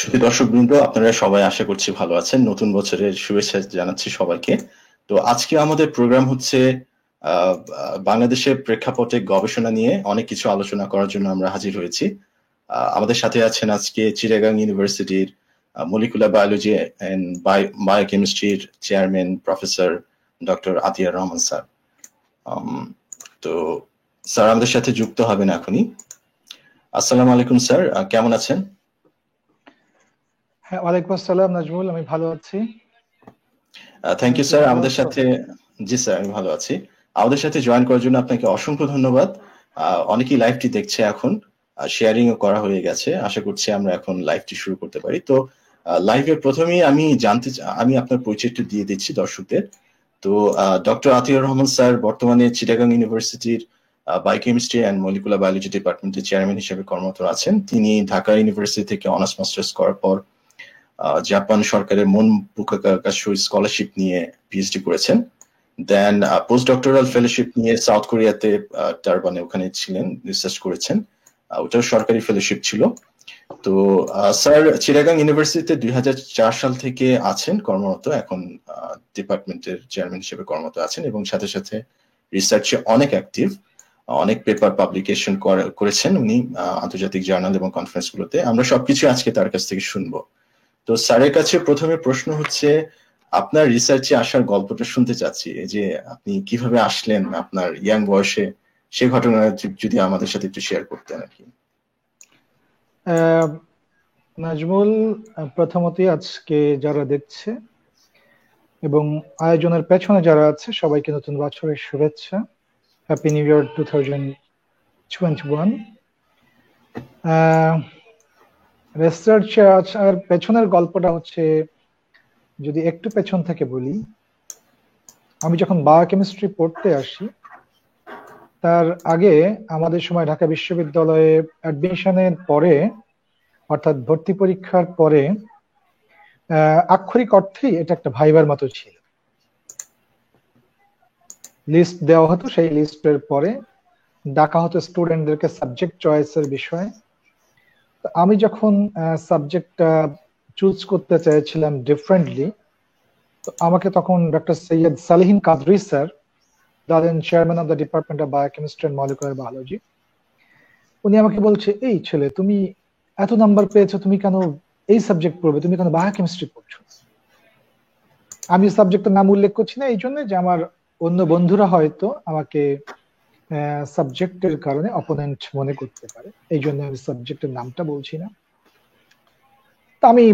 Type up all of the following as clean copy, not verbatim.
সুধী দর্শকবৃন্দ, আপনারা সবাই আশা করছি ভালো আছেন। নতুন বছরের শুভেচ্ছা জানাচ্ছি সবাইকে। তো আজকে আমাদের প্রোগ্রাম হচ্ছে বাংলাদেশের প্রেক্ষাপটে গবেষণা নিয়ে অনেক কিছু আলোচনা করার জন্য আমরা হাজির হয়েছি। আমাদের সাথে আছেন আজকে চিটাগাং ইউনিভার্সিটির মলিকুলার বায়োলজি এন্ড বায়োকেমিস্ট্রির chairman professor doctor Atiar Rahman sir. তো স্যার আমাদের সাথে যুক্ত হবেন এখনই। আসসালামু আলাইকুম স্যার, কেমন আছেন? হ্যাঁ, ওয়ালাইকুম আসসালাম নাজমুল, আমি ভালো আছি। থ্যাংক ইউ স্যার আমাদের সাথে। জি স্যার, আমি ভালো আছি। আমাদের সাথে জয়েন করার জন্য আপনাকে অসংখ্য ধন্যবাদ। অনেকেই লাইভটি দেখছে এখন, শেয়ারিং ও করা হয়ে গেছে। আশা করছি আমরা এখন লাইভটি শুরু করতে পারি। তো লাইভের প্রথমেই আমি আপনার পরিচয়টা দিয়ে দিচ্ছি দর্শকদের। তো ডক্টর আতিয়ার রহমান স্যার বর্তমানে চিটাগাং ইউনিভার্সিটির বায়োকেমিস্ট্রি অ্যান্ড মলিকুলার বায়োলজি ডিপার্টমেন্টের চেয়ারম্যান হিসেবে কর্মরত আছেন। তিনি ঢাকা ইউনিভার্সিটি থেকে অনার্স মাস্টার্স করার পর জাপান সরকারের মন বুকাকাশু স্কলারশিপ নিয়ে পিএইচডি করেছেন। দেন পোস্ট ডক্টরাল ফেলোশিপ নিয়ে সাউথ কোরিয়াতে টারবানে ওখানে ছিলেন, রিসার্চ করেছেন। ওটাও সরকারি ফেলোশিপ ছিল। তো স্যার চিটাগাং ইউনিভার্সিটিতে 2004 সাল থেকে আছেন কর্মরত, এখন ডিপার্টমেন্টের চেয়ারম্যান হিসেবে কর্মরত আছেন এবং সাথে সাথে রিসার্চে অনেক অ্যাক্টিভ। অনেক পেপার পাবলিকেশন করেছেন উনি আন্তর্জাতিক জার্নাল এবং কনফারেন্স গুলোতে। আমরা সবকিছু আজকে তার কাছ থেকে শুনবো। তো স্যারের কাছে প্রথমে প্রশ্ন হচ্ছে, আপনার রিসার্চে আসার গল্পটা শুনতে চাচ্ছি। এই যে আপনি কিভাবে আসলেন আপনার ইয়াং বয়সে, সে ঘটনা যদি আমাদের সাথে একটু শেয়ার করতেন আর কি। নাজমুল, প্রথমতই আজকে যারা দেখছে এবং আয়োজনের পেছনে যারা আছে সবাইকে নতুন বছরের শুভেচ্ছা। Happy new year 2021। রিসার্চে আসার পেছনের গল্পটা হচ্ছে, যদি একটু পেছন থেকে বলি, আমি যখন বায়োকেমিস্ট্রি পড়তে আসি তার আগে আমাদের সময় ঢাকা বিশ্ববিদ্যালয়ে অ্যাডমিশনের পরে, অর্থাৎ ভর্তি পরীক্ষার পরে, আক্ষরিক অর্থেই এটা একটা ভাইবার মতো ছিল। লিস্ট দেওয়া হতো, সেই লিস্টের পরে ডাকা হতো স্টুডেন্টদেরকে সাবজেক্ট চয়েসের বিষয়ে। আমি যখন সাবজেক্টটা চুজ করতে চাইছিলাম ডিফারেন্টলি, তো আমাকে তখন ডক্টর সৈয়দ সালেহিন কাদরি স্যার, দাদেন chairman of the department of biochemistry and molecular biology, উনি আমাকে বলছে, এই ছেলে, তুমি এত নাম্বার পেয়েছো, তুমি কেন এই সাবজেক্ট পড়বে, তুমি কেন বায়োকেমিস্ট্রি পড়ছো? আমি সাবজেক্টের নাম উল্লেখ করছি না এই জন্য যে আমার অন্য বন্ধুরা হয়তো আমাকে সাবজেক্টের কারণে অপোনেন্ট মনে করতে পারে, এই জন্য আমি সাবজেক্টের নামটা বলছি না। তা আমি,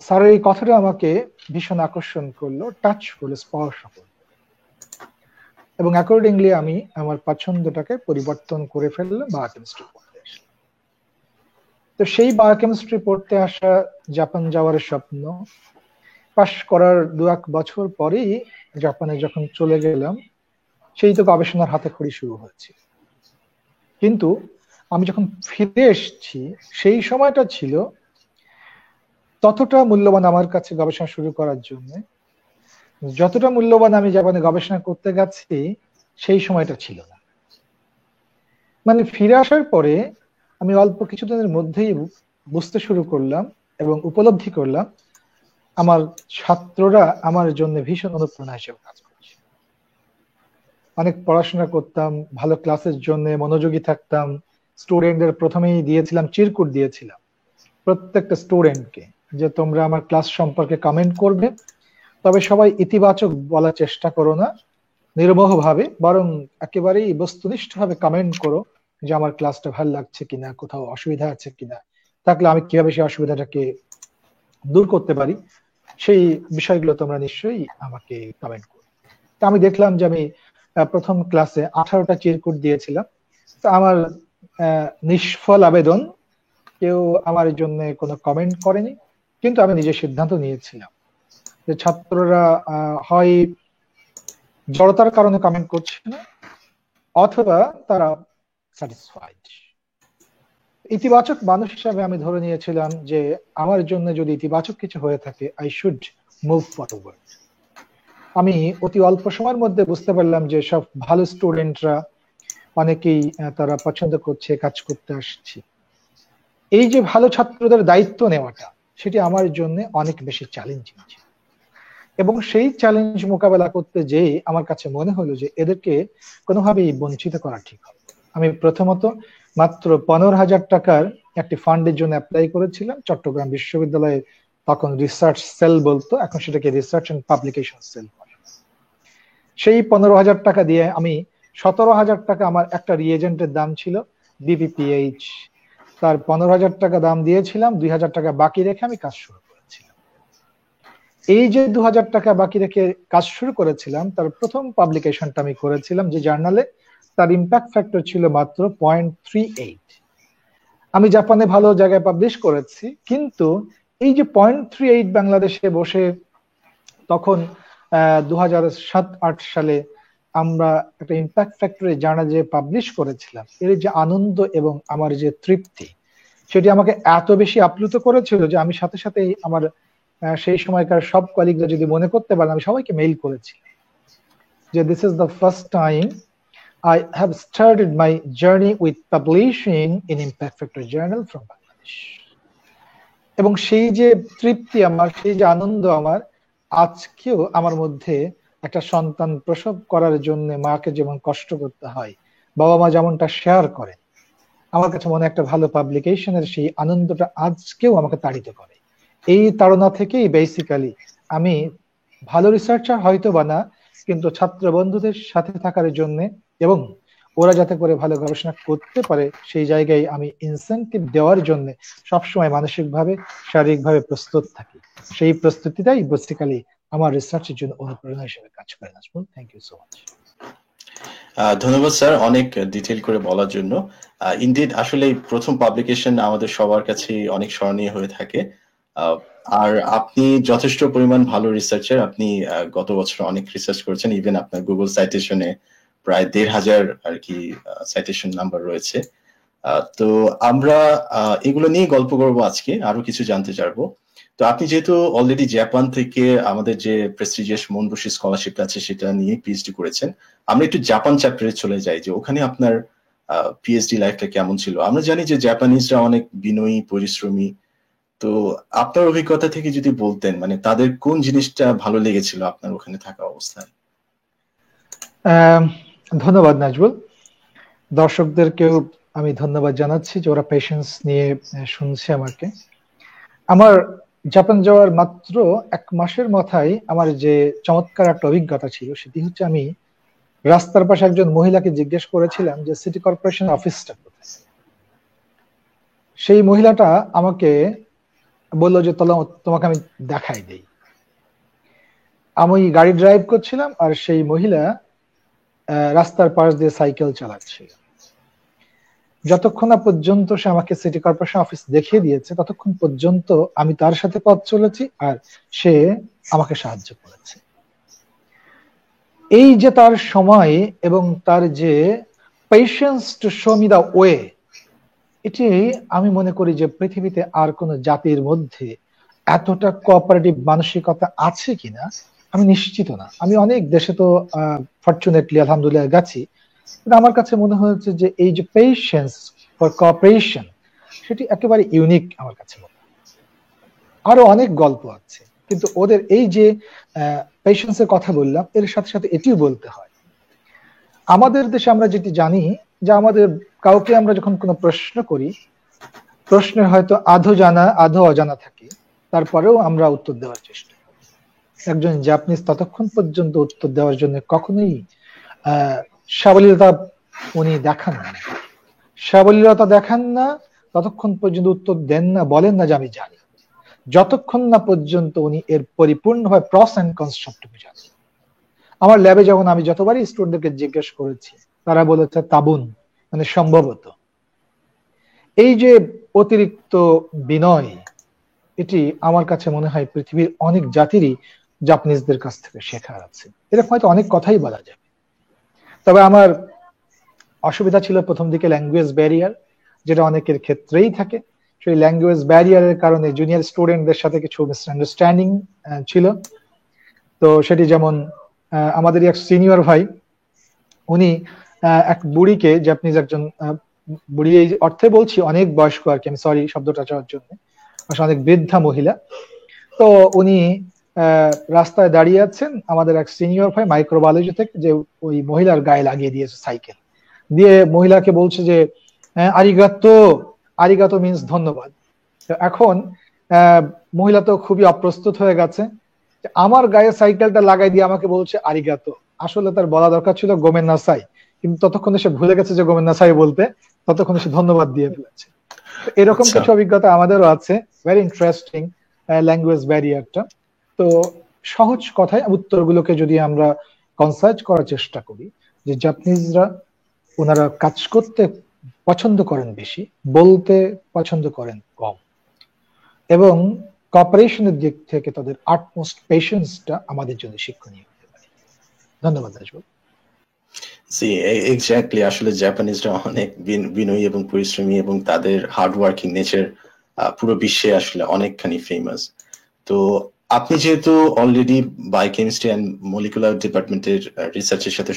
স্যারের এই কথাটা আমাকে ভীষণ আকর্ষণ করলো, টাচ করলো, স্পর্শ করলো, এবং অ্যাকর্ডিংলি আমি আমার পছন্দটাকে পরিবর্তন করে ফেললাম, বায়োকেমিস্ট্রি পড়তে আসলাম। তো সেই বায়োকেমিস্ট্রি পড়তে আসা, জাপান যাওয়ার স্বপ্ন, পাশ করার 2-1 বছর পরেই জাপানে যখন চলে গেলাম, সেই তো গবেষণার হাতে খড়ি শুরু হয়েছে। কিন্তু আমি যখন ফিরে এসেছি, সেই সময়টা ছিল ততটা মূল্যবান আমার কাছে গবেষণা শুরু করার জন্য যতটা মূল্যবান আমি জাপানে গবেষণা করতে গেছি সেই সময়টা ছিল না। মানে ফিরে আসার পরে আমি অল্প কিছুদিনের মধ্যেই বুঝতে শুরু করলাম এবং উপলব্ধি করলাম আমার ছাত্ররা আমার জন্য ভীষণ অনুপ্রেরণা হিসেবে কাজ করছে। অনেক পড়াশোনা করতাম, ভালো ক্লাসের জন্য মনোযোগী থাকতাম, স্টুডেন্টদের প্রথমেই দিয়েছিলাম, চিরকুট দিয়েছিলাম প্রত্যেকটা স্টুডেন্টকে, যে তোমরা আমার ক্লাস সম্পর্কে কমেন্ট করবে, তবে সবাই ইতিবাচক বলার চেষ্টা করো না নির্মোহ ভাবে, বরং একেবারেই বস্তুনিষ্ঠভাবে কমেন্ট করো যে আমার ক্লাসটা ভালো লাগছে কিনা, কোথাও অসুবিধা আছে কিনা, থাকলে আমি কিভাবে সেই অসুবিধাটাকে দূর করতে পারি, সেই বিষয়গুলো তোমরা নিশ্চয়ই আমাকে কমেন্ট করো। তা আমি দেখলাম যে আমি প্রথম ক্লাসে 18টা চিরকুট দিয়েছিলাম। তো আমার নিষ্ফল আবেদন, কেউ আমার জন্য কোনো কমেন্ট করেনি, কিন্তু আমি নিজের সিদ্ধান্ত নিয়েছিলাম যে ছাত্ররা হয় জড়তার কারণে কমেন্ট করছে না, অথবা তারা স্যাটিসফাইড। ইতিবাচক মানুষ হিসাবে আমি ধরে নিয়েছিলাম যে আমার জন্য যদি ইতিবাচক কিছু হয়ে থাকে, আই শুড মুভ ফরওয়ার্ড। আমি অতি অল্প সময়ের মধ্যে বুঝতে পারলাম যে সব ভালো স্টুডেন্টরা অনেকেই তারা পছন্দ করছে কাজ করতে আসছি। এই যে ভালো ছাত্রদের দায়িত্ব নেওয়াটা, সেটি আমার জন্য অনেক বেশি চ্যালেঞ্জিং ছিল। এবং সেই চ্যালেঞ্জ মোকাবেলা করতে যেয়ে আমার কাছে মনে হলো যে এদেরকে কোনোভাবেই বঞ্চিত করা ঠিক হবে। আমি প্রথমত মাত্র 15,000 টাকার একটি ফান্ডের জন্য অ্যাপ্লাই করেছিলাম চট্টগ্রাম বিশ্ববিদ্যালয়ে, তখন রিসার্চ সেল বলতো, এখন সেটাকে রিসার্চ এন্ড পাবলিকেশন সেল। সেই 15,000 টাকা দিয়ে আমি 17,000 টাকা আমার একটা রিএজেন্টের দাম ছিল বিবিপিএইচ, তার 15,000 টাকা দাম দিয়েছিলাম, 2,000 টাকা বাকি রেখে আমি কাজ শুরু করেছিলাম। এই যে 2,000 টাকা বাকি রেখে কাজ শুরু করেছিলাম, তার প্রথম পাবলিকেশনটা আমি করেছিলাম যে জার্নালে, তার ইম্প্যাক্ট ফ্যাক্টর ছিল মাত্র 0.38। আমি জাপানে ভালো জায়গায় পাবলিশ করেছি, কিন্তু এই যে 0.38 বাংলাদেশে বসে তখন 2007-8 সালে আমরা একটা ইম্প্যাক্ট ফ্যাক্টরে জার্নাল যে পাবলিশ করেছিলাম, এর যে আনন্দ এবং আমার যে তৃপ্তি, সেটি আমাকে এত বেশি আপ্লুত করেছিল যে আমি সাথে সাথে আমার সেই সময়কার সব কলিগরা যদি মনে করতে পারেন, আমি সবাইকে মেইল করেছি যে this is the first time I have started my journey with publishing in Impact Factor Journal from Bangladesh. এবং সেই যে তৃপ্তি আমার, সেই যে আনন্দ আমার, আজকেও আমার মধ্যে একটা সন্তান প্রসব করার জন্য মাকে যেমন কষ্ট করতে হয়, বাবা মা যেমনটা শেয়ার করে, আমার কাছে মনে একটা ভালো পাবলিকেশনের সেই আনন্দটা আজকেও আমাকে তাড়িত করে। এই তাড়না থেকেই বেসিক্যালি আমি ভালো রিসার্চার হয়তো বা না, কিন্তু ছাত্র বন্ধুদের সাথে থাকার জন্য এবং ওরা যাতে করে ভালো গবেষণা করতে পারে সেই জায়গায় আমি ইনসেন্টিভ দেওয়ার জন্য সবসময় মানসিকভাবে শারীরিকভাবে প্রস্তুত থাকি। সেই প্রস্তুতিটাই বেসিক্যালি আমার রিসার্চের জন্য অনুপ্রেরণা হিসেবে কাজ করে। Nazmul, thank you so much. ধন্যবাদ স্যার অনেক ডিটেইল করে বলার জন্য। ইনডিড আসলে প্রথম পাবলিকেশন আমাদের সবার কাছে অনেক স্মরণীয় হয়ে থাকে। আর আপনি যথেষ্ট পরিমাণ ভালো রিসার্চার। আপনি গত বছর অনেক রিসার্চ করেছেন, ইভেন আপনার গুগল সাইটেশনে প্রায় 1,500 আর কি সাইটেশন নাম্বার রয়েছে। তো আমরা এগুলো নিয়ে গল্প করবো আজকে, আরো কিছু জানতে চাইবো। তো আপনি যেহেতু অলরেডি জাপান থেকে আমাদের যে প্রেস্টিজিয়াস মনবসি স্কলারশিপ আছে সেটা নিয়ে পিএইচডি করেছেন, আমরা একটু জাপান চ্যাপ্টারে চলে যাই যে ওখানে আপনার পিএইচডি লাইফটা কেমন ছিল। আমরা জানি যে জাপানিজরা অনেক বিনয়ী, পরিশ্রমী। তো আপনার অভিজ্ঞতা থেকে যদি বলতেন, মানে তাদের কোন জিনিসটা ভালো লেগেছিল আপনার ওখানে থাকা অবস্থায়? ধন্যবাদ নাজবুল। দর্শকদেরকেও আমি ধন্যবাদ জানাচ্ছি যে ওরা পেশেন্স নিয়ে শুনছে আমাকে। আমার জাপান যাওয়ার মাত্র 1 মাসের মাথায় আমার যে চমৎকার একটা অভিজ্ঞতা ছিল, সেটি হচ্ছে আমি রাস্তার পাশে একজন মহিলাকে জিজ্ঞেস করেছিলাম যে সিটি কর্পোরেশন অফিসটা কোথায়। সেই মহিলাটা আমাকে বললো যে তোমাকে আমি দেখাই দেই। আমি গাড়ি ড্রাইভ করছিলাম আর সেই মহিলা রাস্তার পাশ দিয়ে সাইকেল চালাচ্ছিল। যতক্ষণ না পর্যন্ত সে আমাকে সিটি কর্পোরেশন অফিস দেখিয়ে দিয়েছে, ততক্ষণ পর্যন্ত আমি তার সাথে পথ চলেছি আর সে আমাকে সাহায্য করেছে। এই যে তার সময় এবং তার যে patience to show me the way, এটি আমি মনে করি যে পৃথিবীতে আর কোন জাতির মধ্যে এতটা কোঅপারেটিভ মানসিকতা আছে কিনা আমি নিশ্চিত না। আমি অনেক দেশে তো ফরচুনেটলি আলহামদুলিল্লাহ গেছি, কিন্তু আমার কাছে মনে হয়েছে যে এই যে পেশেন্স ফর কোঅপারেশন, সেটি একেবারে ইউনিক আমার কাছে মনে হয়। আরো অনেক গল্প আছে, কিন্তু ওদের এই যে পেশেন্সের কথা বললাম, এর সাথে সাথে এটিও বলতে হয়। আমাদের দেশে আমরা যেটি জানি যে আমাদের কাউকে আমরা যখন কোনো প্রশ্ন করি, প্রশ্নের হয়তো আধো জানা আধো অজানা থাকে, তারপরেও আমরা উত্তর দেওয়ার চেষ্টা করি। একজন জাপানিজ ততক্ষণ পর্যন্ত উত্তর দেওয়ার জন্য কখনোই সাবলীলতা উনি দেখান না, সাবলীলতা দেখান না, ততক্ষণ পর্যন্ত উত্তর দেন না, বলেন না যে আমি জানি, যতক্ষণ না পর্যন্ত উনি এর পরিপূর্ণভাবে প্রস এন্ড কনস সবটুকু জানেন। আমার ল্যাবে যখন আমি যতবারই স্টুডেন্টদেরকে জিজ্ঞেস করেছি, তারা বলেছে তাবুন, মানে সম্ভবত। এই যে অতিরিক্ত বিনয়, এটি আমার কাছে মনে হয় পৃথিবীর অনেক জাতিরই জাপানিজদের কাছ থেকে শেখার আছে। এরকম হয়তো অনেক কথাই বলা যাবে, তবে আমার অসুবিধা ছিল প্রথম দিকে ল্যাঙ্গুয়েজ ব্যারিয়ার, যেটা অনেকের ক্ষেত্রেই থাকে। সেই ল্যাঙ্গুয়েজ ব্যারিয়ারের কারণে জুনিয়র স্টুডেন্টদের সাথে কিছু মিসআন্ডারস্ট্যান্ডিং ছিল। তো সেটি যেমন আমাদের এক সিনিয়র ভাই, উনি এক বুড়িকে, জাপানিজ একজন বুড়ি এই অর্থে বলছি, অনেক বয়স্ক আর কি, আমি সরি শব্দটা চাওয়ার জন্য, আসলে অনেক বৃদ্ধা মহিলা। তো উনি রাস্তায় দাঁড়িয়ে আছেন, আমাদের এক সিনিয়র ভাই মাইক্রোবায়োলজি থেকে, যে ওই মহিলার গায়ে লাগিয়ে দিয়েছে সাইকেল দিয়ে, মহিলাকে বলছে যে আরিগাতো, আরিগাতো মিন্স ধন্যবাদ। তো এখন মহিলা তো খুবই অপ্রস্তুত হয়ে গেছে, আমার গায়ে সাইকেলটা লাগাই দিয়ে আমাকে বলছে আরিগাতো। আসলে তার বলা দরকার ছিল গোমেন নাসাই, কিন্তু ততক্ষণে সে ভুলে গেছে যে গোমেন নাসাই বলতে, ততক্ষণে সে ধন্যবাদ দিয়ে ফেলেছে। তো এরকম আচ্ছা। কিছু অভিজ্ঞতা আমাদেরও আছে, ভেরি ইন্টারেস্টিং ল্যাঙ্গুয়েজ ব্যারিয়ারটা। তো সহজ কথায় উত্তরগুলোকে যদি আমরা কনসাইজ করার চেষ্টা করি, যে জাপানিজরা ওনারা কাজ করতে পছন্দ করেন বেশি, বলতে পছন্দ করেন কম, এবং কপারেশনের দিক থেকে তাদের আটমোস্ট পেশেন্সটা আমাদের জন্য শিক্ষণীয় হতে পারে। ধন্যবাদ রাজবাবু। জি, এক্স্যাক্টলি। আসলে জাপানিজরা অনেক বিনয়ী এবং পরিশ্রমী, এবং তাদের হার্ড ওয়ার্কিং নেচার পুরো বিশ্বে আসলে অনেকখানি ফেমাস। তো আপনি যেহেতু অলরেডি বায়োকেমিস্ট্রি অ্যান্ড মলিকুলার ডিপার্টমেন্টের রিসার্চের সাথে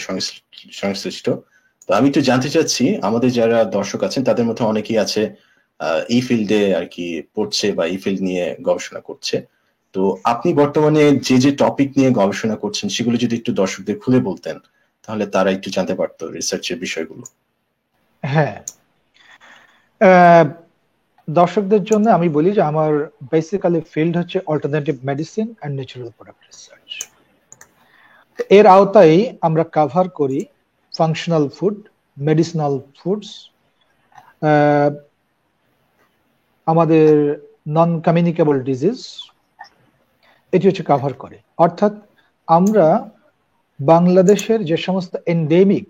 সংশ্লিষ্ট, তো আমি একটু জানতে চাচ্ছি, আমাদের যারা দর্শক আছেন তাদের মধ্যে অনেকেই আছে এই ফিল্ডে আর কি পড়ছে বা এই ফিল্ড নিয়ে গবেষণা করছে। তো আপনি বর্তমানে যে যে টপিক নিয়ে গবেষণা করছেন সেগুলো যদি একটু দর্শকদের খুলে বলতেন, তাহলে তারা একটু জানতে পারতো রিসার্চের বিষয়গুলো। হ্যাঁ, দর্শকদের জন্য আমি বলি যে আমার বেসিক্যালি ফিল্ড হচ্ছে alternative medicine and natural product research. এর আওতায় আমরা কভার করি ফাংশনাল ফুড, মেডিসিনাল ফুডস, আমাদের নন কমিউনিকেবল ডিজিজ, এটি হচ্ছে কভার করে। অর্থাৎ আমরা বাংলাদেশের যে সমস্ত এন্ডেমিক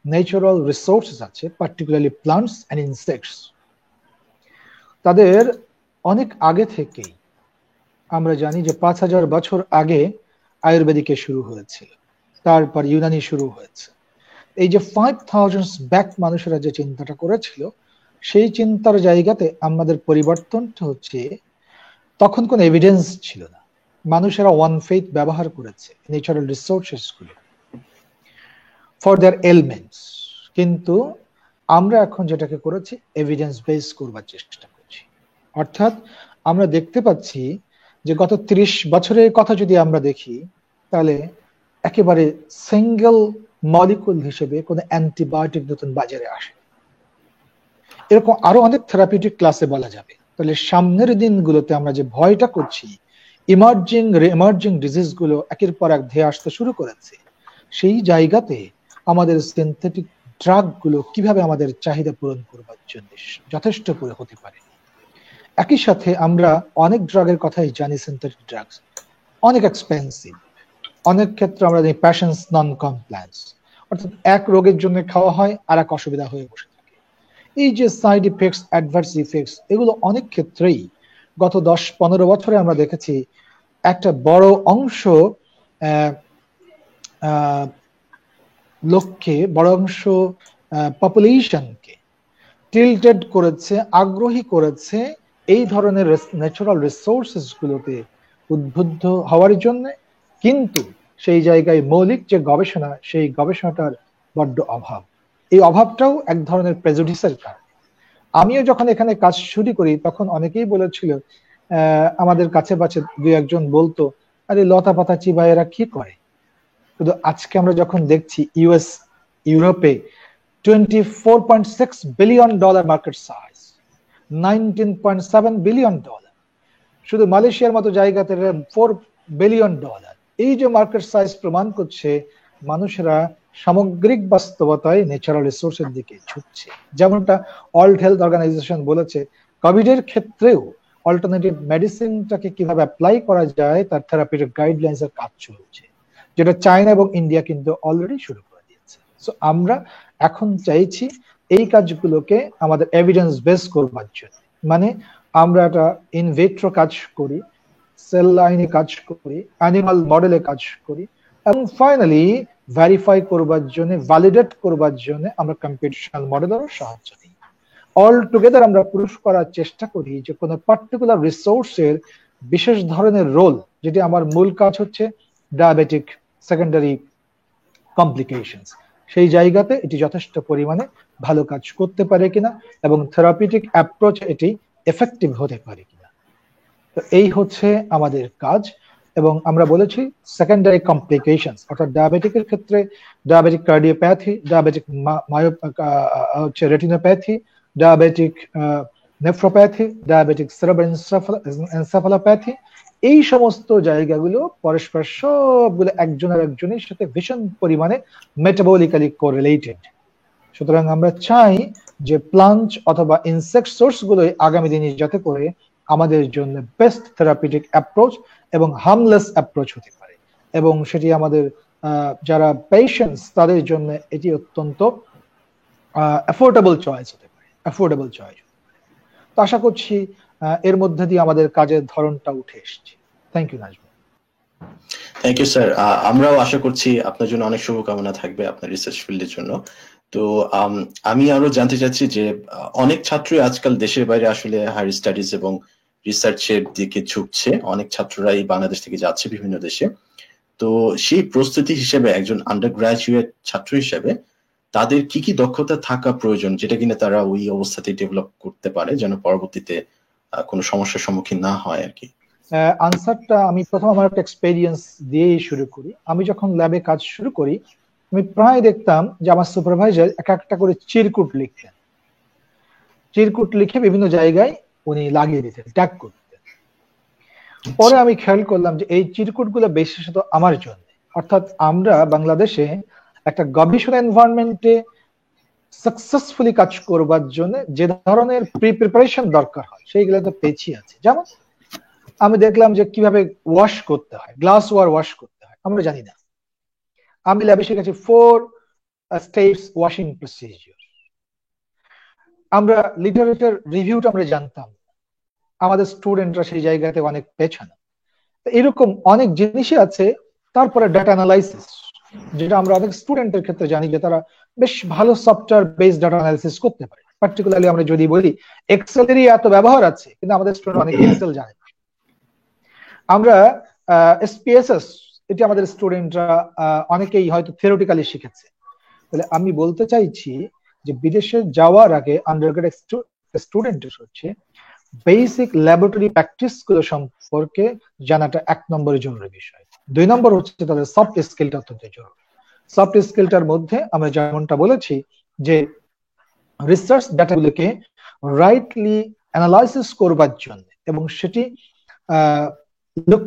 ন্যাচারাল রিসোর্সেস আছে, পার্টিকুলারলি প্লান্টস অ্যান্ড ইনসেক্টস, তাদের অনেক আগে থেকেই আমরা জানি যে 5000 বছর আগে আয়ুর্বেদিকে শুরু হয়েছিল, তারপর ইউনানি শুরু হয়েছে। এই যে 5000 ব্যাক মানুষেরা যে চিন্তাটা করেছিল, সেই চিন্তার জায়গাতে আমাদের পরিবর্তনটা হচ্ছে, তখন কোনো এভিডেন্স ছিল না, মানুষেরা ওয়ান ফেথ ব্যবহার করেছে ন্যাচারাল রিসোর্সেস গুলো ফর দেয়ার এলমেন্টস। কিন্তু আমরা এখন যেটাকে করেছি, এভিডেন্স বেস করবার চেষ্টা করছি। অর্থাৎ আমরা দেখতে পাচ্ছি যে গত 30 বছরের কথা যদি আমরা দেখি, তাহলে একেবারে সিঙ্গেল মলিকুল হিসেবে কোনো অ্যান্টিবায়োটিক নতুন বাজারে আসে, এরকম আরো অনেক থেরাপিউটিক ক্লাসে বলা যাবে। তাহলে সামনের দিনগুলোতে আমরা যে ভয়টা করছি, ইমার্জিং ডিজিজ গুলো একের পর এক ধেয়ে আসতে শুরু করেছে, সেই জায়গাতে আমাদের সিনথেটিক ড্রাগ গুলো কিভাবে আমাদের চাহিদা পূরণ করবার জন্য যথেষ্ট করে হতে পারে। একই সাথে আমরা অনেক ড্রাগের কথাই জানি, সিনথেটিক ড্রাগস অনেক এক্সপেন্সিভ, অনেক ক্ষেত্রে আমরা জানি প্যাশনস নন কমপ্লায়েন্স, অর্থাৎ এক রোগের জন্য খাওয়া হয় আর এক অসুবিধা হয়ে বসে থাকে। এই যে সাইড ইফেক্টস, অ্যাডভার্স ইফেক্টস, এগুলো অনেক ক্ষেত্রেই গত 10-15 বছরে আমরা দেখেছি একটা বড় অংশ লোককে, বড় অংশ পপুলেশনকে টিল্টেড করেছে, আগ্রহী করেছে এই ধরনের ন্যাচারাল রিসোর্সেস গুলোতে উদ্বুদ্ধ হওয়ার জন্য। কিন্তু সেই জায়গায় মৌলিক যে গবেষণা, সেই গবেষণাটার বড্ড অভাব। এই অভাবটাও এক ধরনের প্রেজুডিসের কারণ। আমিও যখন এখানে কাজ শুরু করি, তখন অনেকেই বলেছিল, আমাদের কাছে বাছে 2-1 বলতো, আরে লতা পাতা চিবায় এরা কি করে। কিন্তু আজকে আমরা যখন দেখছি ইউএস, ইউরোপে $24.6 বিলিয়ন মার্কেট সাইজ, $19.7 বিলিয়ন, শুধু মালয়েশিয়ার মতো জায়গাতে $4 বিলিয়ন। এই যে মার্কেট সাইজ প্রমাণ করছে মানুষেরা সামগ্রিক বাস্তবতায় ন্যাচারাল রিসোর্সের দিকে ঝুঁকছে। যেমনটা ওয়ার্ল্ড হেলথ অর্গানাইজেশন বলেছে, কোভিডের ক্ষেত্রেও অল্টারনেটিভ মেডিসিনটাকে কিভাবে অ্যাপ্লাই করা যায় তার থেরাপিউটিক গাইডলাইন্স এর কাজ চলছে, যেটা চায়না এবং ইন্ডিয়া কিন্তু অলরেডি শুরু করে দিয়েছে। সো আমরা এখন চাইছি এই কাজগুলোকে আমাদের এভিডেন্স বেস করবার জন্য, মানে আমরা একটা ইনভিট্রো কাজ করি, সেল লাইনে কাজ করি, অ্যানিমাল মডেলে কাজ করি, এবং ফাইনালি ভেরিফাই করবার জন্য, ভ্যালিডেট করবার জন্য আমরা কম্পিটিশনাল মডেলেরও সাহায্য নিই। অল টুগেদার আমরা প্রুফ করার চেষ্টা করি যে কোনো পার্টিকুলার রিসোর্সের বিশেষ ধরনের রোল, যেটি আমার মূল কাজ হচ্ছে ডায়াবেটিক সেকেন্ডারি কমপ্লিকেশনস, সেই জায়গাতে এটি যথেষ্ট পরিমাণে ভালো কাজ করতে পারে কিনা এবং থেরাপিউটিক অ্যাপ্রোচ এটি এফেক্টিভ হতে পারে কিনা। তো এই হচ্ছে আমাদের কাজ। এবং আমরা বলেছি সেকেন্ডারি কমপ্লিকেশনস, অর্থাৎ ডায়াবেটিকের ক্ষেত্রে ডায়াবেটিক কার্ডিওপ্যাথি, ডায়াবেটিক হচ্ছে retinopathy, diabetic nephropathy, diabetic cerebral encephalopathy, এই সমস্ত জায়গাগুলো পরস্পর সবগুলো একজনের সাথে ভীষণ পরিমাণে মেটাবলিক্যালি কোরিলেটেড। সুতরাং আমরা চাই যে প্লান্ট অথবা ইনসেক্ট সোর্স গুলোই আগামী দিনে যাতে করে আমাদের জন্য বেস্ট থেরাপিউটিক অ্যাপ্রোচ এবং হার্মলেস অ্যাপ্রোচ হতে পারে, এবং সেটি আমাদের যারা পেশেন্টস তাদের জন্য এটি অত্যন্ত অ্যাফোর্ডেবল চয়েস হতে পারে, অ্যাফোর্ডেবল চয়েস। তো আশা করছি এর মধ্যে দিয়ে আমাদের কাজের ধরনটা উঠে এসেছে। Thank you Nazmul. Thank you sir. আমরাও আশা করছি আপনার জন্য অনেক শুভকামনা থাকবে আপনার রিসার্চ ফিল্ডের জন্য। তো আমি আরো জানতে চাচ্ছি যে অনেক ছাত্রই আজকাল দেশের বাইরে আসলে হায়ার স্টাডিজ এবং রিসার্চের দিকে ঝুঁকছে, অনেক ছাত্ররাই বাংলাদেশ থেকে যাচ্ছে বিভিন্ন দেশে। তো সেই প্রস্তুতি হিসেবে একজন আন্ডার গ্রাজুয়েট ছাত্র হিসেবে তাদের কি কি দক্ষতা থাকা প্রয়োজন যেটা কিনা তারা ওই অবস্থাতে ডেভেলপ করতে পারে যেন পরবর্তীতে কোনো সমস্যার সম্মুখীন না হয় আর কি? আনসারটা আমি প্রথম আমার একটা এক্সপেরিয়েন্স দিয়েই শুরু করি। আমি যখন ল্যাবে কাজ শুরু করি আমি প্রায় দেখতাম যে আমার সুপারভাইজার এক একটা করে চিরকুট লিখতেন, চিরকুট লিখে বিভিন্ন জায়গায় উনি লাগিয়ে দিতেন, ট্যাগ করতেন। পরে আমি খেয়াল করলাম যে এই চিরকুট গুলো বিশেষত আমার জন্য, অর্থাৎ আমরা বাংলাদেশে একটা গবেষণা এনভায়রনমেন্টে সাকসেসফুলি কাজ করবার জন্য যে ধরনের প্রিপারেশন দরকার হয় সেইগুলো তো পেছিয়ে আছে। যেমন আমি দেখলাম যে কিভাবে ওয়াশ করতে হয়, গ্লাস ওয়াশ করতে হয় আমরা জানি না। আমি ল্যাবে শিখেছি 4 স্টেপস ওয়াশিং প্রসিজিওর। আমরা লিটারেচার রিভিউটা আমরা জানতাম, আমাদের স্টুডেন্টরা সেই জায়গাতে অনেক পেছানো। এরকম অনেক জিনিসই আছে। তারপরে ডাটা অ্যানালাইসিস, যেটা আমরা অনেক স্টুডেন্টের ক্ষেত্রে জানি যে তারা বেশ ভালো সফটওয়্যার বেসড ডাটা অ্যানালাইসিস করতে পারে। পার্টিকুলারলি আমরা যদি বলি এক্সেলেরই এত ব্যবহার আছে, কিন্তু আমাদের স্টুডেন্ট অনেক এক্সেল জানে। আমরা এসপিএসএস, এটি আমাদের স্টুডেন্টরা অনেকেই হয়তো থিওরিটিক্যালি শিখেছে। তাহলে আমি বলতে চাইছি যে বিদেশে যাওয়ার আগে আন্ডারগ্রেড স্টুডেন্টের হচ্ছে বেসিক ল্যাবরেটরি প্র্যাকটিস গুলো সম্পর্কে জানাটা 1 নম্বরে জরুরি বিষয়। 2 নম্বর হচ্ছে তাদের সফট স্কিলটা অত্যন্ত জরুরি। সফট স্কিলটার মধ্যে আমরা যেমনটা বলেছি যে রিসার্চ ডাটাগুলোকে রাইটলি অ্যানালাইসিস করবার জন্য এবং সেটি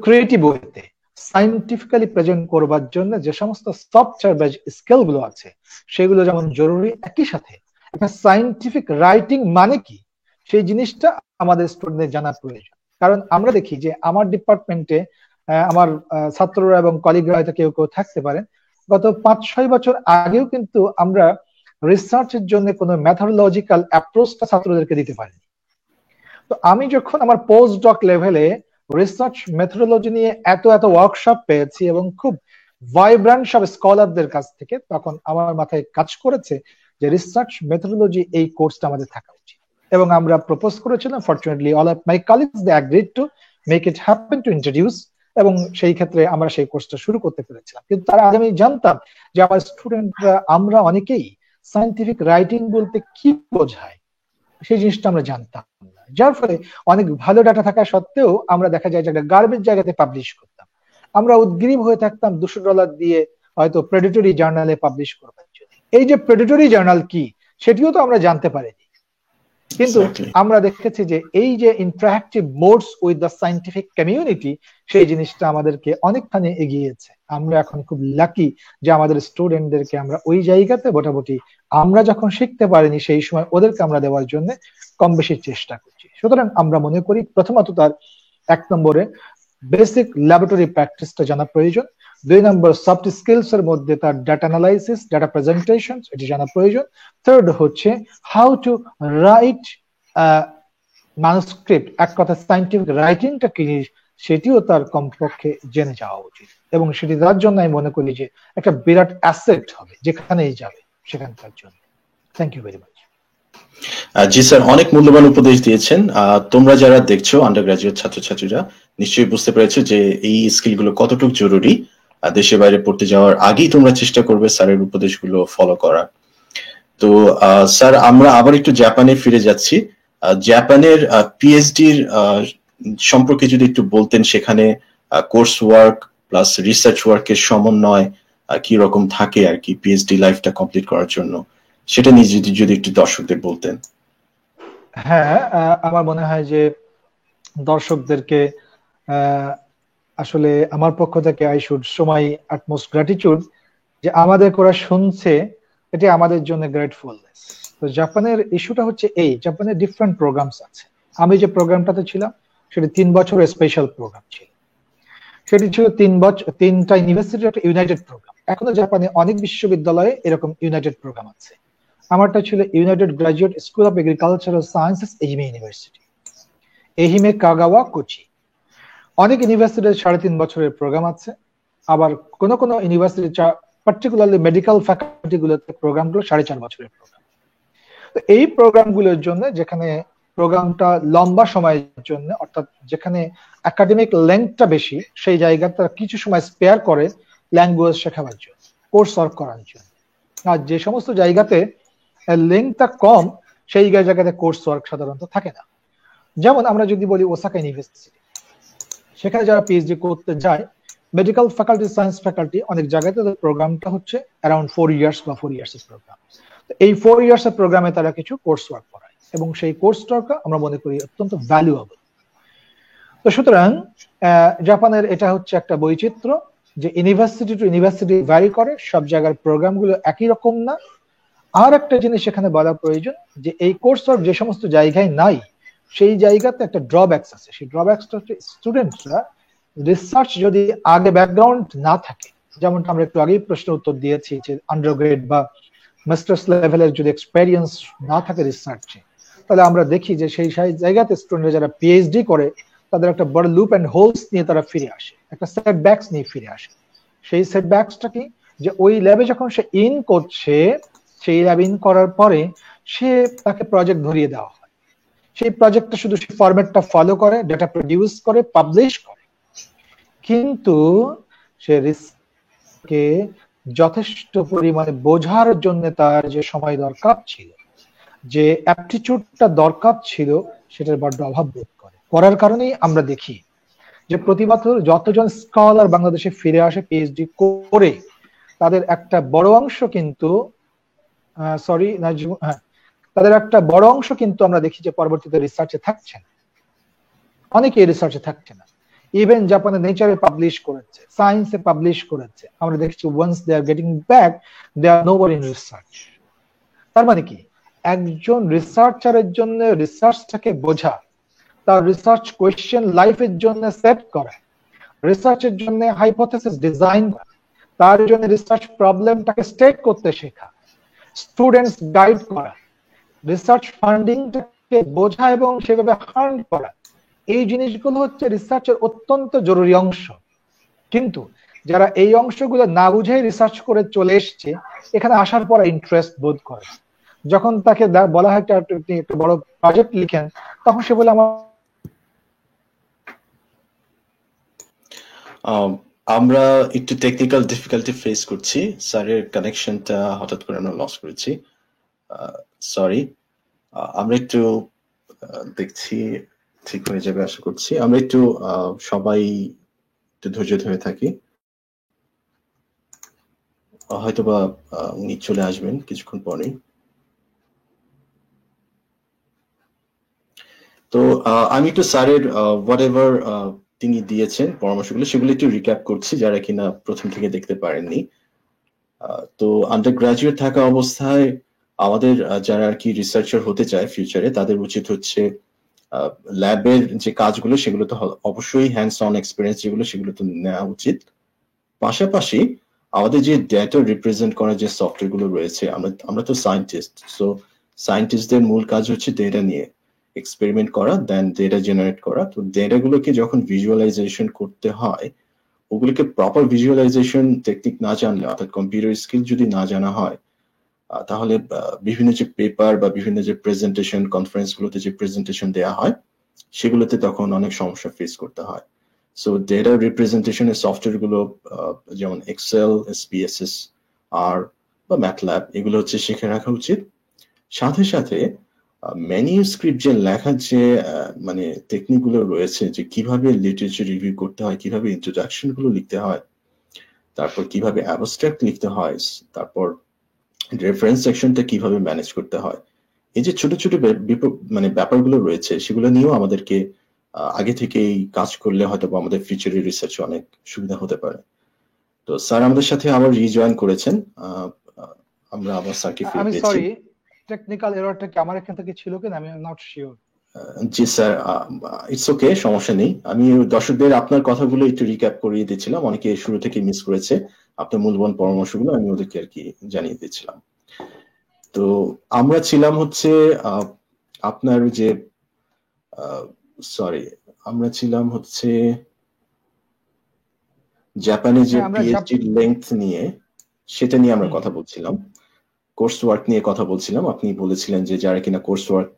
ক্রিয়েটিভ ওয়েতে সায়েন্টিফিক্যালি প্রেজেন্ট করবার জন্য যে সমস্ত সফটওয়্যার বেসড স্কিল গুলো আছে সেগুলো যেমন জরুরি, একই সাথে একটা সায়েন্টিফিক রাইটিং মানে কি সেই জিনিসটা আমাদের স্টুডেন্টদের জানা প্রয়োজন। কারণ আমরা দেখি যে আমার ডিপার্টমেন্টে আমার ছাত্ররা এবং কলিগরা হয়তো কেউ কেউ থাকতে পারেন, গত 5-6 বছর আগেও কিন্তু আমরা রিসার্চের জন্য কোনো মেথোডোলজিক্যাল অ্যাপ্রোচটা ছাত্রদেরকে দিতে পারিনি। তো আমি যখন আমার পোস্ট ডক লেভেলে রিসার্চ মেথোডোলজি নিয়ে এত ওয়ার্কশপ পেয়েছি এবং খুব ভাইব্রান্ট সব স্কলারদের কাছ থেকে, তখন আমার মাথায় কাজ করেছে যে রিসার্চ মেথোডোলজি এই কোর্সটা আমাদের থাকা উচিত। এবং আমরা প্রপোজ করেছিলাম, fortunately all of my colleagues they agreed to make it happen to introduce, এবং সেই ক্ষেত্রে আমরা সেই কোর্সটা শুরু করতে পেরেছিলাম। কিন্তু তার আগে আমি জানতাম যে আমার স্টুডেন্টরা আমরা অনেকেই সায়েন্টিফিক রাইটিং বলতে কি বোঝায় সেই জিনিসটা আমরা জানতাম না, যার ফলে অনেক ভালো ডাটা থাকা সত্ত্বেও আমরা দেখা যায় যে একটা গার্বেজ জায়গাতে পাবলিশ করতাম। আমরা উদ্গ্রীব হয়ে থাকতাম $200 দিয়ে হয়তো প্রেডিটরি জার্নালে পাবলিশ করবার জন্য। এই যে প্রেডিটরি জার্নাল কি সেটিও তো আমরা জানতে পারিনি। কিন্তু আমরা দেখেছি যে এই যে interactive modes with the scientific community সেই জিনিসটা আমাদেরকে অনেকখানি এগিয়েছে। আমরা এখন খুব লাকি যে আমাদের স্টুডেন্টদেরকে আমরা ওই জায়গাতে মোটামুটি আমরা যখন শিখতে পারিনি সেই সময় ওদেরকে আমরা দেওয়ার জন্য কম বেশি চেষ্টা করছি। সুতরাং আমরা মনে করি প্রথমত তার 1 নম্বরে বেসিক ল্যাবরেটরি প্র্যাকটিসটা জানা প্রয়োজন। 2 নম্বর সফট স্কিলস এর মধ্যে তার ডাটা অ্যানালাইসিস, ডাটা প্রেজেন্টেশন এটি জানা প্রয়োজন। থার্ড হচ্ছে হাউ টু রাইট ম্যানুস্ক্রিপ্ট, এক কথা সায়েন্টিফিক রাইটিংটা কি সেটিও তার কমপক্ষে জেনে যাওয়া উচিত, এবং সেটি তার জন্য আমি মনে করি যে একটা বিরাট অ্যাসেট হবে যেখানেই যাবে সেখানকার জন্য। Thank you very much. জি স্যার, অনেক মূল্যবান উপদেশ দিয়েছেন। তোমরা যারা দেখছো আন্ডার গ্রাজুয়েট ছাত্রছাত্রীরা নিশ্চয়ই বুঝতে পেরেছো যে এই স্কিলগুলো কতটুকু জরুরি দেশে বাইরে পড়তে যাওয়ার আগেই তোমরা চেষ্টা করবে স্যারের উপদেশগুলো ফলো করা। তো স্যার আমরা আবার একটু জাপানে ফিরে যাচ্ছি। জাপানের পিএইচডির সম্পর্কে যদি একটু বলতেন, সেখানে কোর্স ওয়ার্ক প্লাস রিসার্চ ওয়ার্কের সমন্বয় কি রকম থাকে আর কি পিএইচডি লাইফটা কমপ্লিট করার জন্য, সেটা নিয়ে যদি একটু দর্শকদের বলতেন। হ্যাঁ, আমার মনে হয় যে দর্শকদেরকে আসলে আমার পক্ষ থেকে I should show my utmost gratitude যে আমাদের ওরা শুনছে, এটি আমাদের জন্য গ্রেটফুলনেস। তো জাপানের ইস্যুটা হচ্ছে এই, জাপানের ডিফারেন্ট প্রোগ্রামস আছে। আমি যে প্রোগ্রামটাতে ছিলাম সেটি 3 বছরের স্পেশাল প্রোগ্রাম ছিল। সেটি ছিল 3টা ইউনিভার্সিটির একটা ইউনাইটেড প্রোগ্রাম। এখনো জাপানে অনেক বিশ্ববিদ্যালয়ে এরকম ইউনাইটেড প্রোগ্রাম আছে। আমারটা ছিল united graduate school of agricultural sciences Ehime university, Ehime Kagawa Kochi. অনেক ইউনিভার্সিটির 3.5 বছরের প্রোগ্রাম আছে, আবার কোন কোন ইউনিভার্সিটি পার্টিকুলারলি মেডিকেল ফ্যাকাল্টি গুলোতে প্রোগ্রামগুলো 4.5 বছরের প্রোগ্রাম। তো এই প্রোগ্রামগুলোর জন্য, যেখানে প্রোগ্রামটা লম্বা সময়ের জন্য, অর্থাৎ যেখানে একাডেমিক লেন্থটা বেশি, সেই জায়গাটা কিছু সময় স্পেয়ার করে ল্যাঙ্গুয়েজ শেখাবার জন্য, কোর্স ওয়ার্ক করার জন্য। আর যে সমস্ত জায়গাতে লেন্থটা কম, সেই জায়গাতে কোর্স ওয়ার্ক সাধারণত থাকে না। যেমন আমরা যদি বলি ওসাকা ইউনিভার্সিটি, সেখানে যারা পিএইচডি করতে যায় মেডিকেল ফ্যাকাল্টি, সায়েন্স ফ্যাকাল্টি, অনেক জায়গাতে প্রোগ্রামটা হচ্ছে অ্যারাউন্ড 4 ইয়ার্স বা 4 ইয়ার্সের প্রোগ্রাম। এই 4 ইয়ার্সের প্রোগ্রামে তারা কিছু কোর্স ওয়ার্ক করায় এবং সেই কোর্স ওয়ার্ক আমরা মনে করি অত্যন্ত ভ্যালুয়েবল। তো সুতরাং জাপানের এটা হচ্ছে একটা বৈচিত্র্য যে ইউনিভার্সিটি টু ইউনিভার্সিটি ভ্যারি করে, সব জায়গার প্রোগ্রামগুলো একই রকম না। আর একটা জিনিস এখানে বলা প্রয়োজন যে এই কোর্স ওয়ার্ক যে সমস্ত জায়গায় নাই, সেই জায়গাতে একটা ড্রব্যাকস আছে। সেই ড্রব্যাকসটা হচ্ছে স্টুডেন্টরা রিসার্চ যদি আগে ব্যাকগ্রাউন্ড না থাকে, যেমনটা আমরা একটু আগেই প্রশ্ন উত্তর দিয়েছি যে আন্ডারগ্রেড বা মাস্টার্স লেভেলের যদি এক্সপেরিয়েন্স না থাকে রিসার্চে, তাহলে আমরা দেখি যে সেই জায়গাতে স্টুডেন্টরা যারা পিএইচডি করে তাদের একটা বড় লুপ এন্ড হোলস নিয়ে তারা ফিরে আসে, একটা সেটব্যাকস নিয়ে ফিরে আসে। সেই সেটব্যাকসটা কি, যে ওই ল্যাবে যখন সে ইন করছে, সেই ল্যাব ইন করার পরে তাকে প্রজেক্ট ধরিয়ে দেওয়া হয়। সেই প্রজেক্টটা শুধু সেই ফরম্যাটটা ফলো করে, ডেটা প্রডিউস করে, পাবলিশ করে, কিন্তু সে রিস্ককে যথেষ্ট পরিমাণে বোঝার জন্য তার যে সময় দরকার ছিল, যে অ্যাপটিটিউডটা দরকার ছিল, সেটার বড্ড অভাব বোধ করে। করার কারণেই আমরা দেখি যে প্রতি বছর যতজন স্কলার বাংলাদেশে ফিরে আসে পিএইচডি করে, তাদের একটা বড় অংশ কিন্তু তাদের একটা বড় অংশ কিন্তু আমরা দেখি যে পরবর্তীতে রিসার্চে থাকছে না, অনেকে রিসার্চে থাকছে না। ইভেন জাপানে নেচারে পাবলিশ করেছে, সায়েন্সে পাবলিশ করেছে, আমরা দেখছি once they are getting back, they are no more in research. তার মানে কি, একজন রিসার্চারের জন্য রিসার্চটাকে বোঝা, তার রিসার্চ কোয়েশ্চেন লাইফের জন্য সেট করা, রিসার্চের জন্য হাইপোথেসিস ডিজাইন করা, তার জন্য রিসার্চ প্রবলেমটাকে স্টেট করতে শেখা, স্টুডেন্টস গাইড করা, রিসার্চ ফান্ডিংটাকে বোঝা এবং সেভাবে হান্ড করা, এই জিনিসগুলো হচ্ছে রিসার্চের অত্যন্ত জরুরি অংশ। কিন্তু যারা এই অংশগুলো না বুঝেই রিসার্চ করে চলে এসছে, এখানে আসার পর ইন্টারেস্ট বোধ করে। যখন তাকে বলা হয় একটা বড় প্রজেক্ট লিখেন, তখন সে বলে আমরা একটু টেকনিক্যাল ডিফিকাল্টি ফেস করছি, স্যারের কানেকশনটা হঠাৎ করে আমরা লস করেছি, সরি। আমরা একটু দেখছি, ঠিক হয়ে যাবে আশা করছি। আমরা একটু সবাই একটু ধৈর্য ধরে থাকি, হয়তোবা উনি চলে আসবেন কিছুক্ষণ পরেই। তো আমি একটু স্যারের হোয়াট এভার তিনি দিয়েছেন পরামর্শগুলো, সেগুলো একটু রিক্যাপ করছি যারা কিনা প্রথম থেকে দেখতে পারেননি। তো আন্ডার গ্রাজুয়েট থাকা অবস্থায় আমাদের যারা আর কি রিসার্চার হতে চায় ফিউচারে, তাদের উচিত হচ্ছে ল্যাবের যে কাজগুলো সেগুলো তো অবশ্যই হ্যান্ডস অন এক্সপিরিয়েন্স যেগুলো, সেগুলো তো নেওয়া উচিত। পাশাপাশি আমাদের যে ডেটা রিপ্রেজেন্ট করার যে সফটওয়্যার গুলো রয়েছে, আমরা তো সায়েন্টিস্ট, সো সায়েন্টিস্টদের মূল কাজ হচ্ছে ডেটা নিয়ে এক্সপেরিমেন্ট করা, দেন ডেটা জেনারেট করা। তো ডেটাগুলোকে যখন ভিজুয়ালাইজেশন করতে হয়, ওগুলোকে প্রপার ভিজুয়ালাইজেশন টেকনিক না জানলে, অর্থাৎ কম্পিউটার স্কিল যদি না জানা হয়, তাহলে বিভিন্ন যে পেপার বা বিভিন্ন যে প্রেজেন্টেশন, কনফারেন্স গুলোতে যে প্রেজেন্টেশন দেওয়া হয়, সেগুলোতে তখন অনেক সমস্যা ফেস করতে হয়। সো ডেটা রিপ্রেজেন্টেশনের সফটওয়্যার গুলো যেমন এক্সেল, এসপিএসএস, আর বা ম্যাটল্যাব এগুলো হচ্ছে শিখে রাখা উচিত। সাথে সাথে ম্যানিউস্ক্রিপ্ট যে লেখার যে মানে টেকনিক গুলো রয়েছে, যে কিভাবে লিটারেচার রিভিউ করতে হয়, কিভাবে ইন্ট্রোডাকশন গুলো লিখতে হয়, তারপর কিভাবে অ্যাবস্ট্রাক্ট লিখতে হয়, তারপর রেফারেন্স সেকশনটা কিভাবে ম্যানেজ করতে হয়, এই যে ছোট ছোট মানে ব্যাপারগুলো রয়েছে সেগুলো নিয়েও আমাদেরকে আগে থেকেই কাজ করলে হয়তো আমাদের ফিউচারের রিসার্চ অনেক সুবিধা হতে পারে। তো স্যার আমাদের সাথে আবার রিজয়েন করেছেন, আমরা আবার স্যারকে ফিরে আমি পেয়েছি। সরি, টেকনিক্যাল এররটা কি আমার এখান থেকে ছিল কিনা আমি not sure. G sir, it's okay, সমস্যা নেই। আমি দর্শকদের আপনার কথাগুলো একটু রিক্যাপ করিয়ে দিচ্ছিলাম, অনেকে শুরু থেকে মিস করেছে আপনার মূল্যবান পরামর্শগুলো, আমি ওদেরকে আর কি জানিয়ে দিচ্ছিলাম। তো আমরা ছিলাম হচ্ছে আপনার যে সরি আমরা ছিলাম হচ্ছে জাপানে যে পিএইচডি লেংথ নিয়ে, সেটা নিয়ে আমরা কথা বলছিলাম, কোর্স ওয়ার্ক নিয়ে কথা বলছিলাম। আপনি বলেছিলেন যে যারা কিনা কোর্স ওয়ার্ক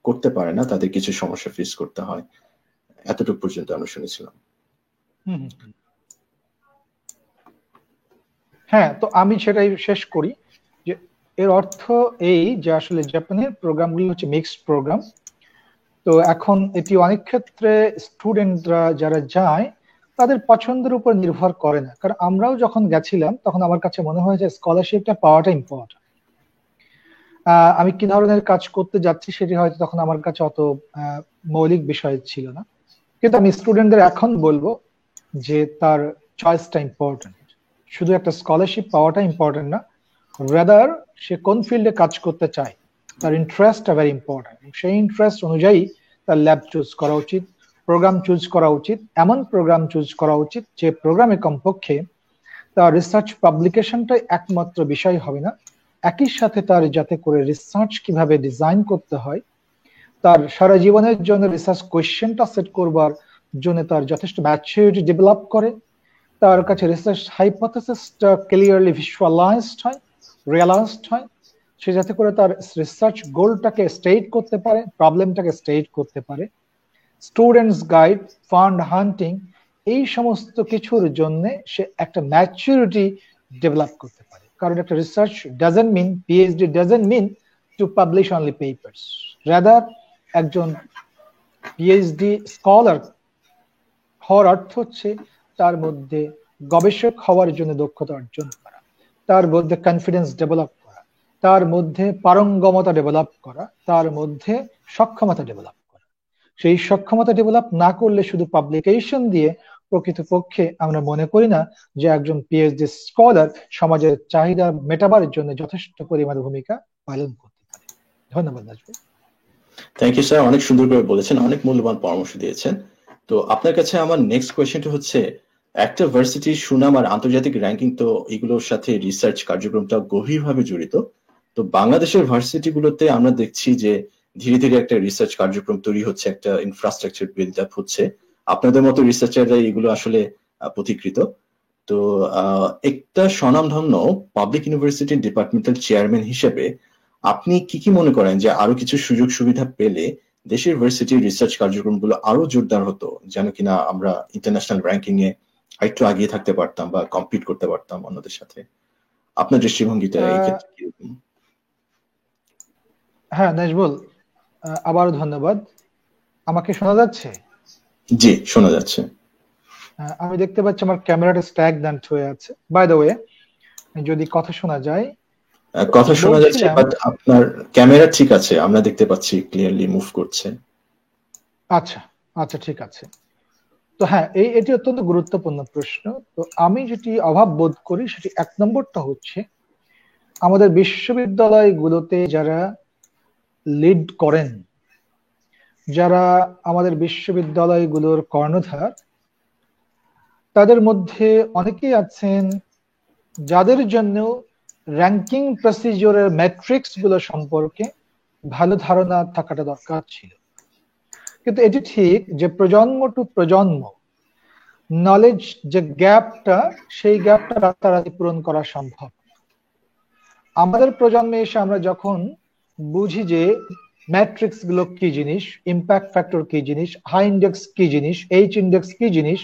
করতে পারে না তাদের কিছু সমস্যা ফেস করতে হয়, এতটুকু পর্যন্ত আমরা শুনেছিলাম। হ্যাঁ, তো আমি সেটাই শেষ করি যে এর অর্থ এই যে আসলে জাপানের প্রোগ্রামগুলো হচ্ছে মিক্সড প্রোগ্রাম। তো এখন এটি অনেক ক্ষেত্রে স্টুডেন্টরা যারা যায় তাদের পছন্দের উপর নির্ভর করে না, কারণ আমরাও যখন গেছিলাম তখন আমার কাছে মনে হয় যে স্কলারশিপটা পাওয়াটা ইম্পর্টেন্ট। আমি কি ধরনের কাজ করতে যাচ্ছি সেটি হয়তো তখন আমার কাছে অত মৌলিক বিষয় ছিল না, কিন্তু আমি স্টুডেন্টদের এখন বলবো যে তার চয়েসটা ইম্পর্টেন্ট, শুধু একটা স্কলারশিপ পাওয়াটা ইম্পর্টেন্ট না, রাদার সে কোন ফিল্ডে কাজ করতে চায় তার ইন্টারেস্টটা ভেরি ইম্পর্টেন্ট। সেই ইন্টারেস্ট অনুযায়ী তার ল্যাব চুজ করা উচিত, প্রোগ্রাম চুজ করা উচিত, এমন প্রোগ্রাম চুজ করা উচিত যে প্রোগ্রামে কমপক্ষে তার রিসার্চ পাবলিকেশনটাই একমাত্র বিষয় হবে না, একই সাথে তার যাতে করে রিসার্চ কিভাবে ডিজাইন করতে হয়, তার সারা জীবনের জন্য রিসার্চ কোয়েশ্চেনটা সেট করবার জন্য তার যথেষ্ট ম্যাচুরিটি ডেভেলপ করে, তার কাছে রিসার্চ হাইপোথেসিসটা ক্লিয়ারলি ভিজুয়ালাইজড হয়, রিয়ালাইজড হয়, সে যাতে করে তার রিসার্চ গোলটাকে স্টেট করতে পারে, প্রবলেমটাকে স্টেট করতে পারে। স্টুডেন্টস গাইড, ফান্ড হান্টিং, এই সমস্ত কিছুর জন্য সে একটা ম্যাচুরিটি ডেভেলপ করতে পারে, কারণ একটা research doesn't mean, PhD doesn't mean to publish only papers, rather একজন পিএইচডি স্কলার হওয়ার অর্থ হচ্ছে তার মধ্যে গবেষক হওয়ার জন্য দক্ষতা অর্জন করা, তার মধ্যে কনফিডেন্স ডেভেলপ করা, তার মধ্যে পারঙ্গমতা ডেভেলপ করা, তার মধ্যে সক্ষমতা ডেভেলপ করা। সেই সক্ষমতা ডেভেলপ না করলে শুধু পাবলিকেশন দিয়ে প্রকৃতপক্ষে আমরা মনে করি না যে একজন পিএইচডি স্কলার সমাজের চাহিদা মেটাবার জন্য যথেষ্ট পরিমাণে ভূমিকা পালন করতে পারে। ধন্যবাদ নাজমুল। থ্যাংক ইউ স্যার, অনেক সুন্দর করে বলেছেন, অনেক মূল্যবান পরামর্শ দিয়েছেন। তো আপনার কাছে আমার নেক্সট কোয়েশ্চেনটা হচ্ছে, একটা ভার্সিটির সুনাম আর আন্তর্জাতিক র্যাঙ্কিং তো এগুলোর সাথে রিসার্চ কার্যক্রমটা গভীরভাবে জড়িত। তো বাংলাদেশের ভার্সিটিগুলোতে আমরা দেখছি যে ধীরে ধীরে একটা রিসার্চ কার্যক্রম তৈরি হচ্ছে, একটা ইনফ্রাস্ট্রাকচার বিল্ড আপ হচ্ছে। আপনাদের মতো রিসার্চাররা এগুলো আসলে পথিকৃত। তো একটা স্বনামধন্য পাবলিক ইউনিভার্সিটির ডিপার্টমেন্টাল চেয়ারম্যান হিসেবে আপনি কি কি মনে করেন যে আরো কিছু সুযোগ সুবিধা পেলে দেশের ভার্সিটির রিসার্চ কার্যক্রমগুলো আরো জোরদার হতো, যেন কিনা আমরা ইন্টারন্যাশনাল র্যাঙ্কিং এ একটু আগিয়ে থাকতে পারতাম বা কম্পিট করতে পারতাম অন্যদের সাথে? আপনার দৃষ্টিভঙ্গিটা এই ক্ষেত্রে কিরকম? হ্যাঁ নাজমুল, আবার ধন্যবাদ। আমাকে শোনা যাচ্ছে? জি, শোনা যাচ্ছে। আমি দেখতে পাচ্ছি আমার ক্যামেরাটা স্ট্যাগন্যান্ট হয়ে আছে। বাই দ্য ওয়ে, যদি কথা শোনা যায়? কথা শোনা যাচ্ছে, বাট আপনার ক্যামেরা ঠিক আছে, আমরা দেখতে পাচ্ছি ক্লিয়ারলি মুভ করছে। আচ্ছা আচ্ছা, ঠিক আছে। তো হ্যাঁ, এটি অত্যন্ত গুরুত্বপূর্ণ প্রশ্ন। তো আমি যেটি অভাব বোধ করি সেটি এক নম্বরটা হচ্ছে, আমাদের বিশ্ববিদ্যালয়গুলোতে যারা লিড করেন, যারা আমাদের বিশ্ববিদ্যালয়গুলোর কর্ণধার, তাদের মধ্যে অনেকেই আছেন যাদের জন্য র্যাঙ্কিং প্রসিডিওরের ম্যাট্রিক্স গুলো সম্পর্কে ভালো ধারণা থাকাটা দরকার ছিল। কিন্তু এটি ঠিক যে প্রজন্ম টু প্রজন্ম নলেজ যে গ্যাপটা, সেই গ্যাপটা রাতারাতি পূরণ করা সম্ভব। আমাদের প্রজন্মে এসে আমরা যখন বুঝি যে ম্যাট্রিক্স গুলো কি জিনিস, ইম্প্যাক্ট ফ্যাক্টর কি জিনিস, হাই ইন্ডেক্স কি জিনিস, এইচ ইন্ডেক্স কি জিনিস,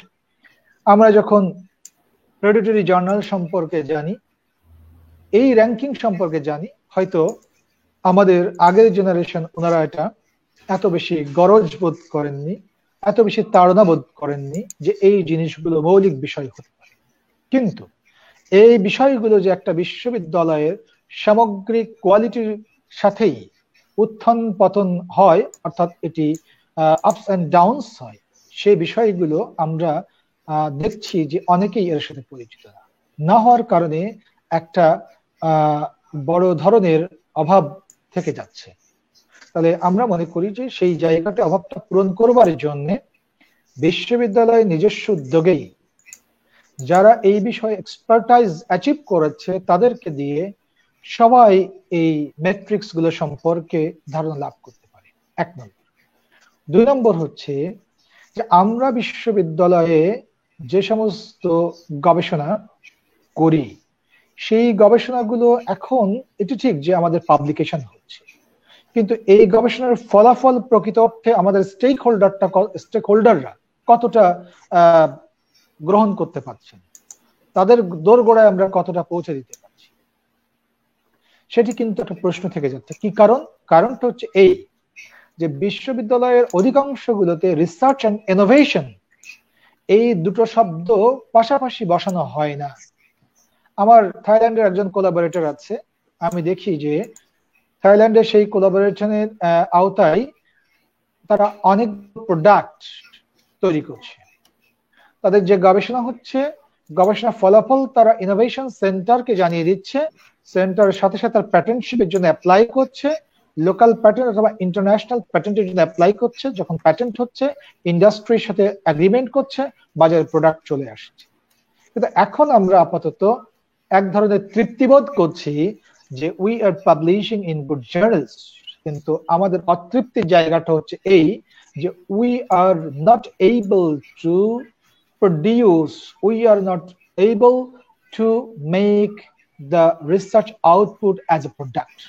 আমরা যখন প্রেডিটরি জার্নাল সম্পর্কে জানি, এই র্যাঙ্কিং সম্পর্কে জানি, হয়তো আমাদের আগের জেনারেশন ওনারা এটা এত বেশি গরজ বোধ করেননি, এত বেশি তাড়না বোধ করেননি যে এই জিনিসগুলো মৌলিক বিষয় হতে পারে। কিন্তু এই বিষয়গুলো যে একটা বিশ্ববিদ্যালয়ের সামগ্রিক কোয়ালিটির সাথেই উত্থান পতন হয়, অর্থাৎ এটি আপস এন্ড ডাউনস হয়, সেই বিষয়গুলো আমরা দেখছি যে অনেকেই এর সাথে পরিচিত না হওয়ার কারণে একটা বড় ধরনের অভাব থেকে যাচ্ছে। তাহলে আমরা মনে করি যে সেই জায়গাটা, অভাবটা পূরণ করবার জন্য বিশ্ববিদ্যালয় নিজস্ব উদ্যোগেই যারা এই বিষয়ে এক্সপার্টাইজ অ্যাচিভ করেছে তাদেরকে দিয়ে সবাই এই ম্যাট্রিক্স গুলো সম্পর্কে ধারণা লাভ করতে পারে, 1 নম্বর। 2 নম্বর হচ্ছে যে আমরা বিশ্ববিদ্যালয়ে যে সমস্ত গবেষণা করি, সেই গবেষণাগুলো এখন এটি ঠিক যে আমাদের পাবলিকেশন হচ্ছে, কিন্তু এই গবেষণার ফলাফল প্রকৃত অর্থে আমাদের স্টেক হোল্ডাররা কতটা গ্রহণ করতে পারছেন, তাদের দোরগোড়ায় আমরা কতটা পৌঁছে দিতে পারছি, সেটি কিন্তু একটা প্রশ্ন থেকে যাচ্ছে। কি কারণ? কারণটা হচ্ছে এই যে বিশ্ববিদ্যালয়ের অধিকাংশগুলোতে রিসার্চ এন্ড ইনোভেশন এই দুটো শব্দ পাশাপাশি বসানো হয় না। আমার থাইল্যান্ডের একজন কোলাবোরেটর আছে, আমি দেখি যে থাইল্যান্ডের সেই কোলাবোরেশনের আওতায় তারা অনেক প্রোডাক্ট তৈরি করছে। তাদের যে গবেষণা হচ্ছে, গবেষণা ফলাফল তারা ইনোভেশন সেন্টারকে জানিয়ে দিচ্ছে, সেন্টারের সাথে সাথে তার প্যাটেন্টশিপের জন্য অ্যাপ্লাই করছে, লোকাল প্যাটেন্ট অথবা ইন্টারন্যাশনাল প্যাটেন্টের জন্য অ্যাপ্লাই করছে। যখন প্যাটেন্ট হচ্ছে, ইন্ডাস্ট্রির সাথে এগ্রিমেন্ট করছে, বাজারে প্রোডাক্ট চলে আসছে। কিন্তু এখন আমরা আপাতত এক ধরনের তৃপ্তিবোধ করছি যে we are publishing in good journals, কিন্তু আমাদের অতৃপ্তির জায়গাটা হচ্ছে এই যে we are not able to produce, we are not able to make the research output as a product.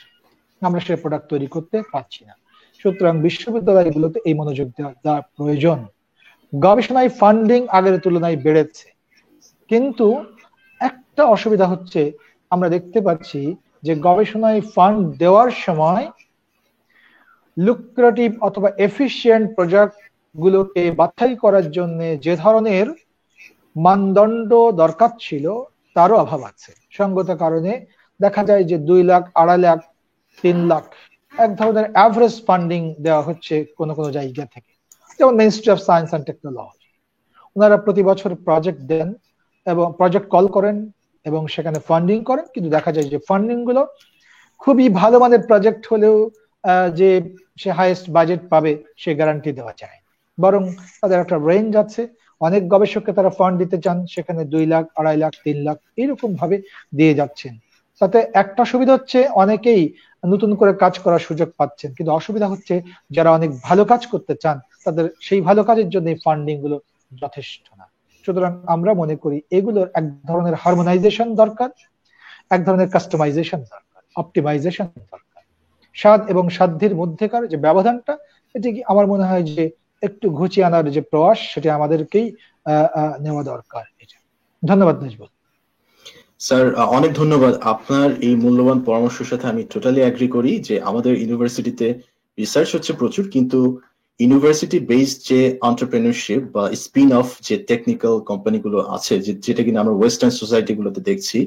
আমরা সেই প্রোডাক্ট তৈরি করতে পারছি না। সুতরাং বিশ্ববিদ্যালয়গুলোতে এই মনোযোগ দেওয়া প্রয়োজন। গবেষণায় ফান্ডিং আগের তুলনায় বেড়েছে, কিন্তু একটা অসুবিধা হচ্ছে, আমরা দেখতে পাচ্ছি যে গবেষণায় ফান্ড দেওয়ার সময় লুক্রেটিভ অথবা এফিশিয়েন্ট প্রজেক্ট গুলোকে বাছাই করার জন্য যে ধরনের মানদণ্ড দরকার ছিল তারও অভাব আছে। সঙ্গত কারণে দেখা যায় যে 2 লাখ, 2.5 লাখ, 3 লাখ এক ধরনের অ্যাভারেজ ফান্ডিং দেওয়া হচ্ছে কোন কোন জায়গা থেকে, যেমন ministry of science and technology. ওনারা প্রতি বছর প্রজেক্ট দেন এবং প্রজেক্ট কল করেন এবং সেখানে ফান্ডিং করেন, কিন্তু দেখা যায় যে ফান্ডিং গুলো খুবই ভালো মানের প্রজেক্ট হলেও যে সে হাইয়েস্ট বাজেট পাবে সে গ্যারান্টি দেওয়া যায়, বরং তাদের একটা রেঞ্জ আছে। অনেক গবেষককে তারা ফান্ড দিতে চান, সেখানে 2 লাখ, 2.5 লাখ, 3 লাখ এরকম ভাবে দিয়ে যাচ্ছেন। তাতে একটা সুবিধা হচ্ছে অনেকেই নতুন করে কাজ করার সুযোগ পাচ্ছেন, কিন্তু অসুবিধা হচ্ছে যারা অনেক ভালো কাজ করতে চান তাদের সেই ভালো কাজের জন্য ফান্ডিং গুলো যথেষ্ট না। সুতরাং আমরা মনে করি এগুলোর এক ধরনের হারমোনাইজেশন দরকার, এক ধরনের কাস্টমাইজেশন দরকার, অপটিমাইজেশন দরকার। স্বাদ এবং সাধ্যের মধ্যেকার যে ব্যবধানটা, এটি কি আমার মনে হয় যে একটু ঘুচিয়ে আনার যে প্রয়াস, সেটা আমাদেরকেই নেওয়া দরকার। ধন্যবাদ নাজবুল স্যার, অনেক ধন্যবাদ। আপনার এই মূল্যবান পরামর্শের সাথে আমি টোটালি এগ্রি করি যে আমাদের ইউনিভার্সিটিতে রিসার্চ হচ্ছে প্রচুর, কিন্তু ইউনিভার্সিটি বেসড যে এন্টারপ্রেনারশিপ বা স্পিন অফ যে টেকনিক্যাল কোম্পানিগুলো আছে, যেটা কিনা আমরা ওয়েস্টার্ন সোসাইটি গুলোতে দেখছি,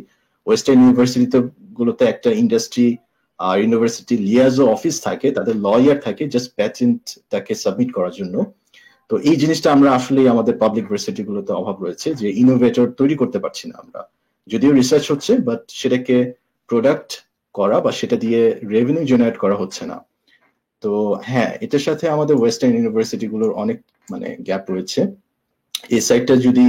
ওয়েস্টার্ন ইউনিভার্সিটিতে গুলোতে একটা ইন্ডাস্ট্রি আর ইউনিভার্সিটি লিয়াজো অফিস থাকে, তাদের লয়ার থাকে জাস্ট প্যাটেন্টটাকে সাবমিট করার জন্য। তো এই জিনিসটা আমরা আসলে আমাদের পাবলিক ইউনিভার্সিটি গুলোতে অভাব রয়েছে, যে ইনোভেটর তৈরি করতে পারছি না আমরা। যদিও রিসার্চ হচ্ছে, বাট সেটাকে প্রোডাক্ট করা বা সেটা দিয়ে রেভিনিউ জেনারেট করা হচ্ছে না। তো হ্যাঁ, এটার সাথে আমাদের ওয়েস্টার্ন ইউনিভার্সিটি গুলোর অনেক গ্যাপ রয়েছে। এই সাইডটা যদি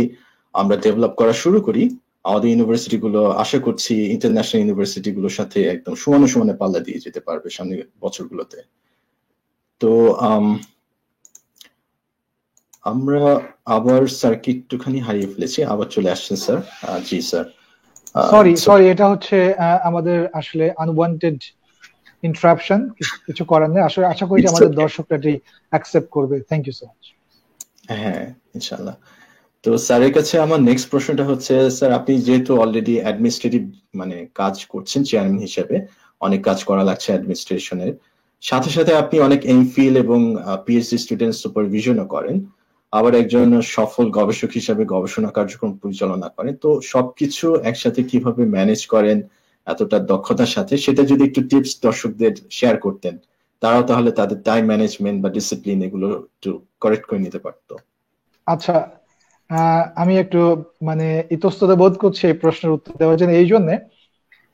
আমরা ডেভেলপ করা শুরু করি, আমাদের ইউনিভার্সিটি গুলো আশা করছি ইন্টারন্যাশনাল ইউনিভার্সিটি গুলোর সাথে একদম সমানে সমানে পাল্লা দিয়ে যেতে পারবে সামনের বছরগুলোতে। তো আমরা আবার সার্কিট একটুখানি হারিয়ে ফেলেছি, আবার চলে আসছেন স্যার। জি স্যার, সরি, এটা হচ্ছে আমাদের আসলে আনওয়ান্টেড ইন্টারাপশন, কিছু করার নেই। আসলে আশা করি আমাদের দর্শকরা এটি অ্যাকসেপ্ট করবে। Thank you so much. হ্যাঁ, ইনশাআল্লাহ। তো স্যারের কাছে আমার নেক্সট প্রশ্নটা হচ্ছে, স্যার আপনি যেহেতু অলরেডি অ্যাডমিনিস্ট্রেটিভ মানে কাজ করছেন চেয়ারম্যান হিসেবে, অনেক কাজ করা লাগছে অ্যাডমিনিস্ট্রেশনের, সাথে সাথে আপনি অনেক এমফিল এবং পিএইচডি স্টুডেন্ট সুপারভিশনও করেন, আবার একজন সফল গবেষক হিসেবে গবেষণা কার্যক্রম পরিচালনা করেন। তো সবকিছু একসাথে কিভাবে ম্যানেজ করেন এতটা দক্ষতার সাথে, সেটা যদি একটু টিপস দর্শকদের শেয়ার করতেন, তারাও তাহলে তাদের টাইম ম্যানেজমেন্ট বা ডিসিপ্লিন এগুলো একটু কারেক্ট করে নিতে পারতো। আচ্ছা, আমি একটু মানে ইতস্তত বোধ করছি এই প্রশ্নের উত্তর দেওয়ার জন্য, এই জন্য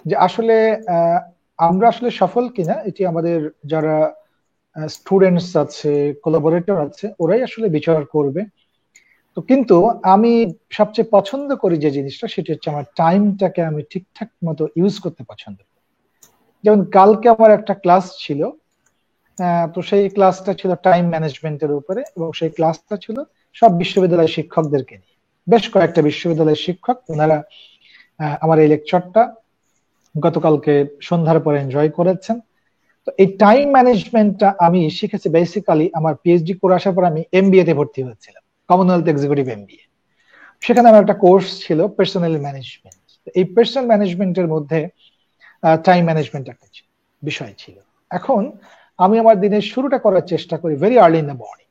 যে আসলে আহ, আমরা আসলে সফল কিনা এটি আমাদের যারা স্টুডেন্টস আছে, কোলাবোরেটর আছে, ওরাই আসলে বিচার করবে। তো কিন্তু আমি সবচেয়ে পছন্দ করি যে জিনিসটা, সেটি হচ্ছে আমার টাইমটাকে আমি ঠিকঠাক মতো ইউজ করতে পছন্দ করি। যেমন কালকে আমার একটা ক্লাস ছিল, তো সেই ক্লাসটা ছিল টাইম ম্যানেজমেন্টের উপরে, এবং সেই ক্লাসটা ছিল সব বিশ্ববিদ্যালয়ের শিক্ষকদেরকে নিয়ে। বেশ কয়েকটা বিশ্ববিদ্যালয়ের শিক্ষক, ওনারা আমার এই লেকচারটা গতকালকে সন্ধ্যার পরে এনজয় করেছেন। তো এই টাইম ম্যানেজমেন্টটা আমি শিখেছি বেসিক্যালি আমার পিএইচডি করে আসার পর। আমি এমবিএ তে ভর্তি হয়েছিলাম, কমনওয়েলথ এক্সিকিউটিভ এমবিএ। সেখানে আমার একটা কোর্স ছিল পার্সোনাল ম্যানেজমেন্ট। এই পার্সোনাল ম্যানেজমেন্টের মধ্যে টাইম ম্যানেজমেন্ট একটা বিষয় ছিল। এখন আমি আমার দিনের শুরুটা করার চেষ্টা করি very early in the morning,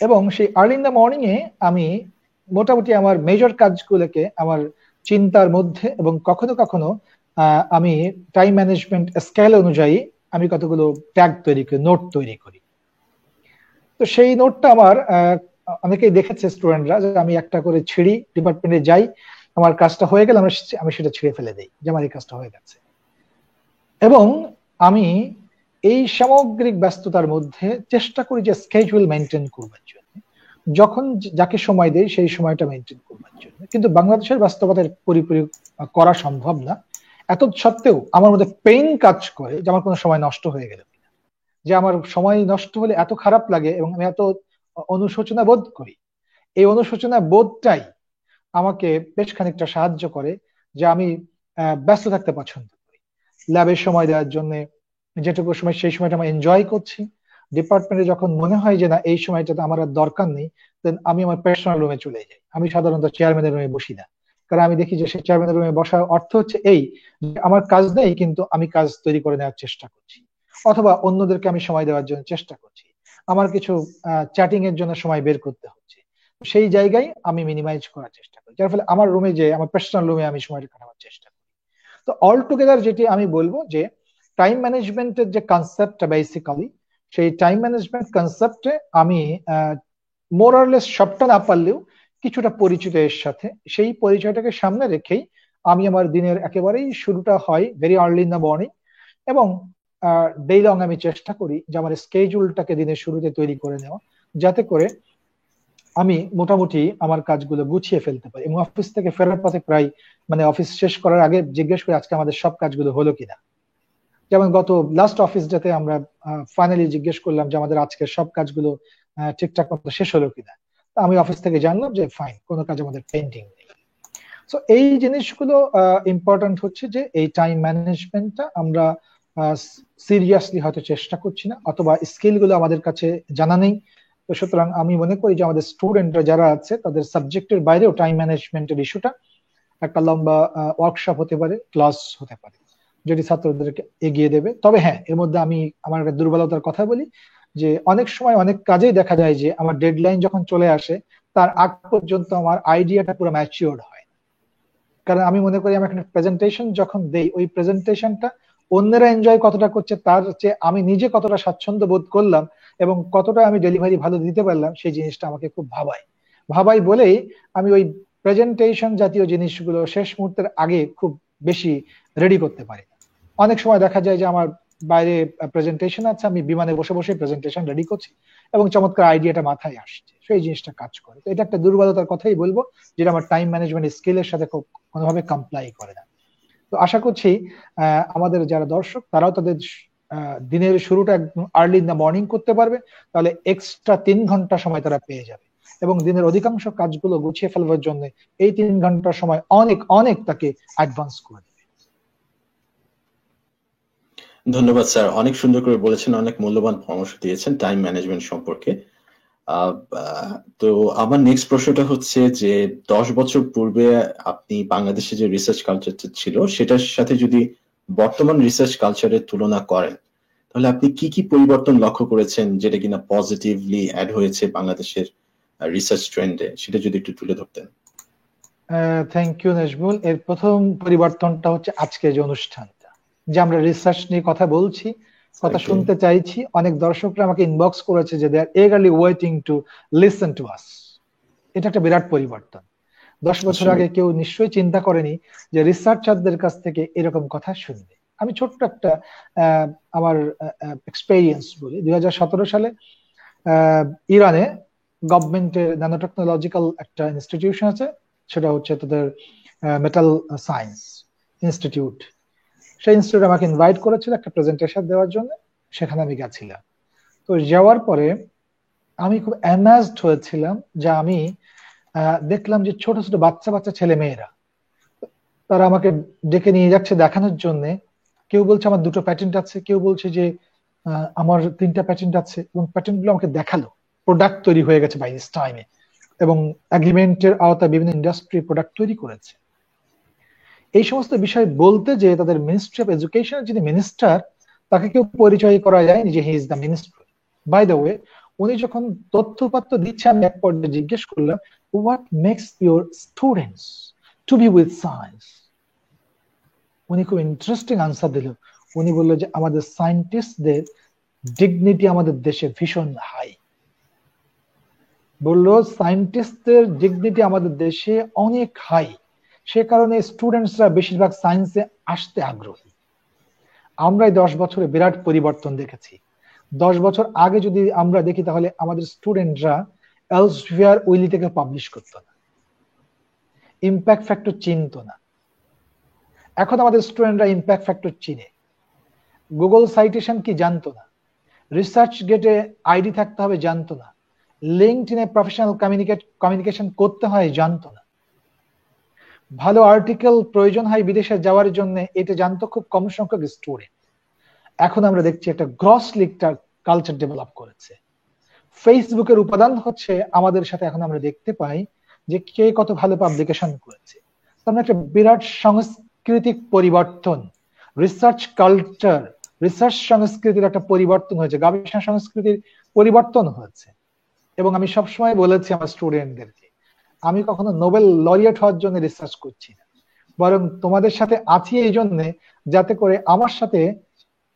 এবং সেই আর্লি ইন দ্য মর্নিং এ আমি মোটামুটি আমার মেজর কাজগুলোকে আমার চিন্তার মধ্যে, এবং কখনো কখনো আমি টাইম ম্যানেজমেন্ট স্কেল অনুযায়ী আমি কতগুলো ট্যাগ তৈরি করি, নোট তৈরি করি। তো সেই নোটটা আমার অনেকেই দেখেছে স্টুডেন্টরা, যে আমি একটা করে ছিঁড়ি, ডিপার্টমেন্টে যাই, আমার কাজটা হয়ে গেলে আমি সেটা ছিঁড়ে ফেলে দিই যে আমার এই কাজটা হয়ে গেছে। এবং আমি এই সামগ্রিক ব্যস্ততার মধ্যে চেষ্টা করি যে স্কেজুয়াল মেনটেন করবার জন্য, যখন যাকে সময় দেই সেই সময়টা মেনটেন করবার জন্য। কিন্তু বাংলাদেশের বাস্তবতার পরিপূরক করা সম্ভব না। এত সত্ত্বেও আমার মধ্যে পেইন কাজ করে যে আমার কোনো সময় নষ্ট হয়ে গেল, যে আমার সময় নষ্ট হলে এত খারাপ লাগে এবং আমি এত অনুশোচনা বোধ করি। এই অনুশোচনা বোধটাই আমাকে বেশ খানিকটা সাহায্য করে যে আমি ব্যস্ত থাকতে পছন্দ করি। ল্যাবের সময় দেওয়ার জন্য যেটুকু সময়, সেই সময়টা আমি এনজয় করছি। ডিপার্টমেন্টে যখন মনে হয় যে না এই সময়টাতে আমার আর দরকার নেই, দেন আমি আমার পার্সোনাল রুমে চলে যাই। আমি সাধারণত চেয়ারম্যানের রুমে বসি না, কারণ আমি দেখি যে সেই চেয়ারম্যানের রুমে বসার অর্থ হচ্ছে এই যে আমার কাজ নেই কিন্তু আমি কাজ তৈরি করে নেওয়ার চেষ্টা করছি, অথবা অন্যদেরকে আমি সময় দেওয়ার জন্য চেষ্টা করছি, আমার কিছু চ্যাটিং এর জন্য সময় বের করতে হচ্ছে। সেই জায়গায় আমি মিনিমাইজ করার চেষ্টা করি, যার ফলে আমার রুমে যে আমার পার্সোনাল রুমে আমি সময়টা কাটানোর চেষ্টা করি। তো অল টুগেদার যেটি আমি বলবো যে টাইম ম্যানেজমেন্টের যে কনসেপ্টটা বেসিক্যালি, সেই টাইম ম্যানেজমেন্ট কনসেপ্টে আমি মোরারলেস সবটা না পারলেও কিছুটা পরিচিত এর সাথে। সেই পরিচয়টাকে সামনে রেখেই আমি আমার দিনের একেবারেই শুরুটা হয় very early in the morning, এবং ডে লং আমি চেষ্টা করি যে আমার স্কেজুলটাকে দিনের শুরুতে তৈরি করে নেওয়া, যাতে করে আমি মোটামুটি আমার কাজগুলো গুছিয়ে ফেলতে পারি। এবং অফিস থেকে ফেরার পথে প্রায় মানে অফিস শেষ করার আগে জিজ্ঞেস করি আজকে আমাদের সব কাজগুলো হলো কিনা। যেমন গত লাস্ট অফিস ডেতে আমরা ফাইনালি জিজ্ঞেস করলাম যে আমাদের আজকের সব কাজগুলো ঠিকঠাক মতো শেষ হলো কিনা। তা আমি অফিস থেকে জানলাম যে ফাইন, কোনো কাজ আমাদের পেন্ডিং নেই। তো এই জিনিসগুলো ইম্পর্টেন্ট হচ্ছে যে এই টাইম ম্যানেজমেন্টটা আমরা সিরিয়াসলি হয়তো চেষ্টা করছি না, অথবা স্কিলগুলো আমাদের কাছে জানা নেই। তো সুতরাং আমি মনে করি যে আমাদের স্টুডেন্টরা যারা আছে তাদের সাবজেক্টের বাইরেও টাইম ম্যানেজমেন্টের ইস্যুটা একটা লম্বা ওয়ার্কশপ হতে পারে, ক্লাস হতে পারে, যদি ছাত্রদেরকে এগিয়ে দেবে। তবে হ্যাঁ, এর মধ্যে আমি আমার একটা দুর্বলতার কথা বলি, যে অনেক সময় অনেক কাজেই দেখা যায় যে আমার ডেডলাইন যখন চলে আসে তার আগ পর্যন্ত আমার আইডিয়াটা পুরো ম্যাচিওর হয়। কারণ আমি মনে করি আমার একটা প্রেজেন্টেশন যখন দেই, ওই প্রেজেন্টেশনটা অন্যরা এনজয় কতটা করছে তার চেয়ে আমি নিজে কতটা স্বাচ্ছন্দ্য বোধ করলাম এবং কতটা আমি ডেলিভারি ভালো দিতে পারলাম, সেই জিনিসটা আমাকে খুব ভাবায়। ভাবাই বলেই আমি ওই প্রেজেন্টেশন জাতীয় জিনিসগুলো শেষ মুহূর্তের আগে খুব বেশি রেডি করতে পারি না। অনেক সময় দেখা যায় যে আমার বাইরে প্রেজেন্টেশন আছে, আমি বিমানে বসে বসে প্রেজেন্টেশন রেডি করছি এবং চমৎকার আইডিয়াটা মাথায় আসছে, সেই জিনিসটা কাজ করে। তো এটা একটা দুর্বলতার কথাই বলবো, যেটা আমার টাইম ম্যানেজমেন্ট স্কিলের সাথে খুব কোনোভাবে কমপ্লাই করে না। তো আশা করছি আমাদের যারা দর্শক তারাও তাদের দিনের শুরুটা একদম আর্লি ইন দ্য মর্নিং করতে পারবে, তাহলে এক্সট্রা 3 ঘন্টা সময় তারা পেয়ে যাবে এবং দিনের অধিকাংশ কাজগুলো গুছিয়ে ফেলবার জন্য এই 3 ঘন্টার সময় অনেক অনেক তাকে অ্যাডভান্স করে দেবে। ধন্যবাদ স্যার, অনেক সুন্দর করে বলেছেন, অনেক মূল্যবান পরামর্শ দিয়েছেন টাইম ম্যানেজমেন্ট সম্পর্কে। আহ, আহ, তো আমার নেক্সট প্রশ্নটা হচ্ছে যে 10 বছর পূর্বে আপনি বাংলাদেশে যে রিসার্চ কালচারটা ছিল সেটার সাথে যদি বর্তমান রিসার্চ কালচারের তুলনা করেন, তাহলে আপনি কি কি পরিবর্তন লক্ষ্য করেছেন যেটা কিনা পজিটিভলি অ্যাড হয়েছে বাংলাদেশের রিসার্চ ট্রেন্ডে, সেটা যদি একটু তুলে ধরতেন। Thank you Nazmul. এর প্রথম পরিবর্তনটা হচ্ছে আজকে যে অনুষ্ঠানটা, যে আমরা রিসার্চ নিয়ে কথা বলছি, কথা Exactly. শুনতে চাইছি। অনেক দর্শকরা আমাকে ইনবক্স করেছে যে দে আর eagerly waiting to listen to us. এটা একটা বিরাট পরিবর্তন। 10 বছর আসলে আগে কেউ নিশ্চয়ই চিন্তা করেনি যে রিসার্চারদের কাছ থেকে এরকম কথা শুনবে। আমি ছোট্ট একটা আমার এক্সপেরিয়েন্স বলি। 2017 সালে ইরানে গভর্নমেন্টের ন্যানো টেকনোলজিক্যাল একটা ইনস্টিটিউশন আছে, সেটা হচ্ছে তাদের মেটাল সায়েন্স ইনস্টিটিউট। সেই ইনস্টিটিউট আমাকে ইনভাইট করেছিল একটা প্রেজেন্টেশন দেওয়ার জন্য, সেখানে আমি গেছিলাম। তো যাওয়ার পরে আমি খুব অ্যামাজড হয়েছিলাম যে আমি দেখলাম যে ছোট ছোট বাচ্চা বাচ্চা ছেলে মেয়েরা, তারা আমাকে ডেকে নিয়ে যাচ্ছে দেখানোর জন্য। কেউ বলছে আমার 2টো প্যাটেন্ট আছে, কেউ বলছে যে আমার 3টা প্যাটেন্ট আছে, এবং প্যাটেন্ট গুলো আমাকে দেখালো। প্রোডাক্ট তৈরি হয়ে গেছে বাই দিস টাইমে, এবং এগ্রিমেন্টের আওতায় বিভিন্ন ইন্ডাস্ট্রি প্রোডাক্ট তৈরি করেছে। এই সমস্ত বিষয় বলতে যে তাদের মিনিস্ট্রি অফ এডুকেশনের যিনি মিনিস্টার, তাকে কেউ পরিচয় করা যায়নি যে he is the minister. By the way, উনি যখন তথ্যপাত্র দিচ্ছে, আমি এক পর্যায়ে জিজ্ঞেস করলাম, what makes your students to be with science? উনি খুব ইন্টারেস্টিং আনসার দিল। উনি বললো যে আমাদের সায়েন্টিস্টদের ডিগনিটি আমাদের দেশে ভীষণ হাই। বললো সায়েন্টিস্টদের ডিগনিটি আমাদের দেশে অনেক হাই, সে কারণে স্টুডেন্টসরা বেশিরভাগ সায়েন্সে আসতে আগ্রহী। আমরা এই 10 বছরে বিরাট পরিবর্তন দেখেছি। 10 বছর আগে যদি আমরা দেখি, তাহলে আমাদের স্টুডেন্টরা এলসভিয়ার উইলি থেকে পাবলিশ করতো না, ইম্প্যাক্ট ফ্যাক্টর চিনতো না। এখন আমাদের স্টুডেন্টরা ইম্প্যাক্ট ফ্যাক্টর চিনে, গুগল সাইটেশন কি জানতো না, রিসার্চ গেটে আইডি থাকতে হবে জানতো না, লিঙ্কডইনে প্রফেশনাল কমিউনিকেশন করতে হয় জানতো না, ভালো আর্টিকেল প্রয়োজন হয় বিদেশে যাওয়ার জন্য, এটা জানতো খুব কম সংখ্যক স্টুডেন্ট। এখন আমরা দেখছি একটা গ্রস লিকটার কালচার ডেভেলপ করেছে। ফেসবুকের উপাদান হচ্ছে আমাদের সাথে, এখন আমরা দেখতে পাই যে কে কত ভালো পাবলিকেশন করেছে। আমরা একটা বিরাট সাংস্কৃতিক পরিবর্তন, রিসার্চ কালচার, রিসার্চ সংস্কৃতির একটা পরিবর্তন হয়েছে, গবেষণা সংস্কৃতির পরিবর্তন হয়েছে। এবং আমি সবসময় বলেছি আমার স্টুডেন্টদেরকে, আমি কখনো নোবেল লরিয়েট হওয়ার জন্য রিসার্চ করছি না, বরং তোমাদের সাথে আছি এই জন্য যাতে করে আমার সাথে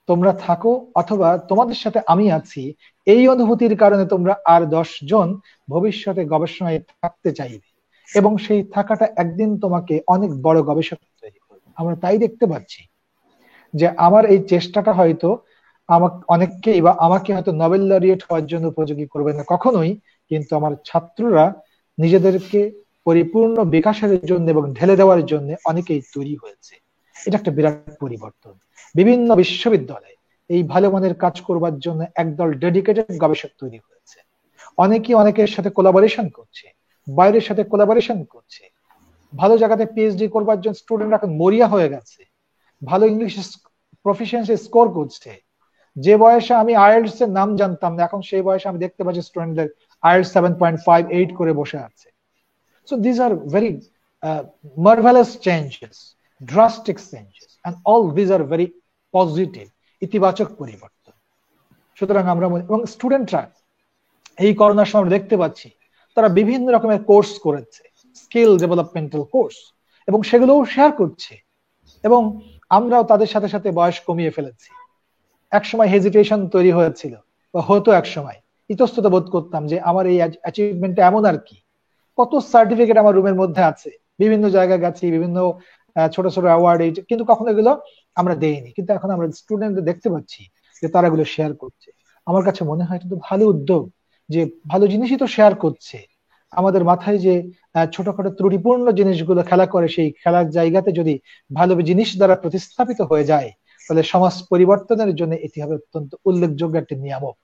তোমরা থাকো, অথবা তোমাদের সাথে আমি আছি এই অনুভূতির কারণে তোমরা আর 10 জন ভবিষ্যতে গবেষণায় থাকতে চাইবে, এবং সেই থাকাটা একদিন তোমাকে অনেক বড় গবেষক তৈরি করবে। আমরা তাই দেখতে পাচ্ছি যে আমার এই চেষ্টাটা হয়তো আমাকে অনেককেই বা আমাকে হয়তো নোবেল লরিয়েট হওয়ার জন্য উপযোগী করবে না কখনোই, কিন্তু আমার ছাত্ররা নিজেদেরকে পরিপূর্ণ বিকাশের জন্য এবং ঢেলে দেওয়ার জন্য অনেকেই তৈরি হয়েছে। এটা একটা বিরাট পরিবর্তন। বিভিন্ন বিশ্ববিদ্যালয়ে এই ভালো মানের কাজ করবার জন্য একদল ডেডিকেটেড গবেষক তৈরি হয়েছে। অনেকেই অনেকের সাথে কোলাবোরেশন করছে, বাইরের সাথে কোলাবোরেশন করছে। ভালো জায়গাতে পিএইচডি করবার জন্য স্টুডেন্ট এখন মরিয়া হয়ে গেছে, ভালো ইংলিশ প্রফিসিয়েন্সি স্কোর করছে। যে বয়সে আমি আইএলটিএস এর নাম জানতাম না, এখন সেই বয়সে আমি দেখতে পাচ্ছি স্টুডেন্টদের আইএলটিএস 7.58 করে বসে আছে। So these are very marvelous changes, drastic changes, and all these are very positive, ইতিবাচক পরিবর্তন। সুতরাং আমরা এবং স্টুডেন্টরা এই করোনার সময় আমরা দেখতে পাচ্ছি তারা বিভিন্ন রকমের কোর্স করেছে, স্কিল ডেভেলপমেন্টাল কোর্স, এবং সেগুলোও শেয়ার করছে। এবং আমরাও তাদের সাথে সাথে বয়স কমিয়ে ফেলেছি। একসময় হেজিটেশন তৈরি হয়েছিল, বা হতো একসময়, ইতস্তত বোধ করতাম যে আমার এই অ্যাচিভমেন্টটা এমন আর কি, কত সার্টিফিকেট আমার রুমের মধ্যে আছে, বিভিন্ন জায়গায় গেছি, বিভিন্ন ছোট ছোট অ্যাওয়ার্ড, কিন্তু কখনো এগুলো আমরা দেইনি। কিন্তু এখন আমরা স্টুডেন্টদের দেখতে পাচ্ছি যে তারা এগুলো শেয়ার করছে। আমার কাছে মনে হয় এটা তো ভালো উদ্যোগ, যে ভালো জিনিসই তো শেয়ার করছে। আমাদের মাথায় যে ছোটখাটো ত্রুটিপূর্ণ জিনিসগুলো খেলা করে, সেই খেলার জায়গাতে যদি ভালো জিনিস দ্বারা প্রতিস্থাপিত হয়ে যায়, তাহলে সমাজ পরিবর্তনের জন্য এটি হবে অত্যন্ত উল্লেখযোগ্য একটি নিয়ামক।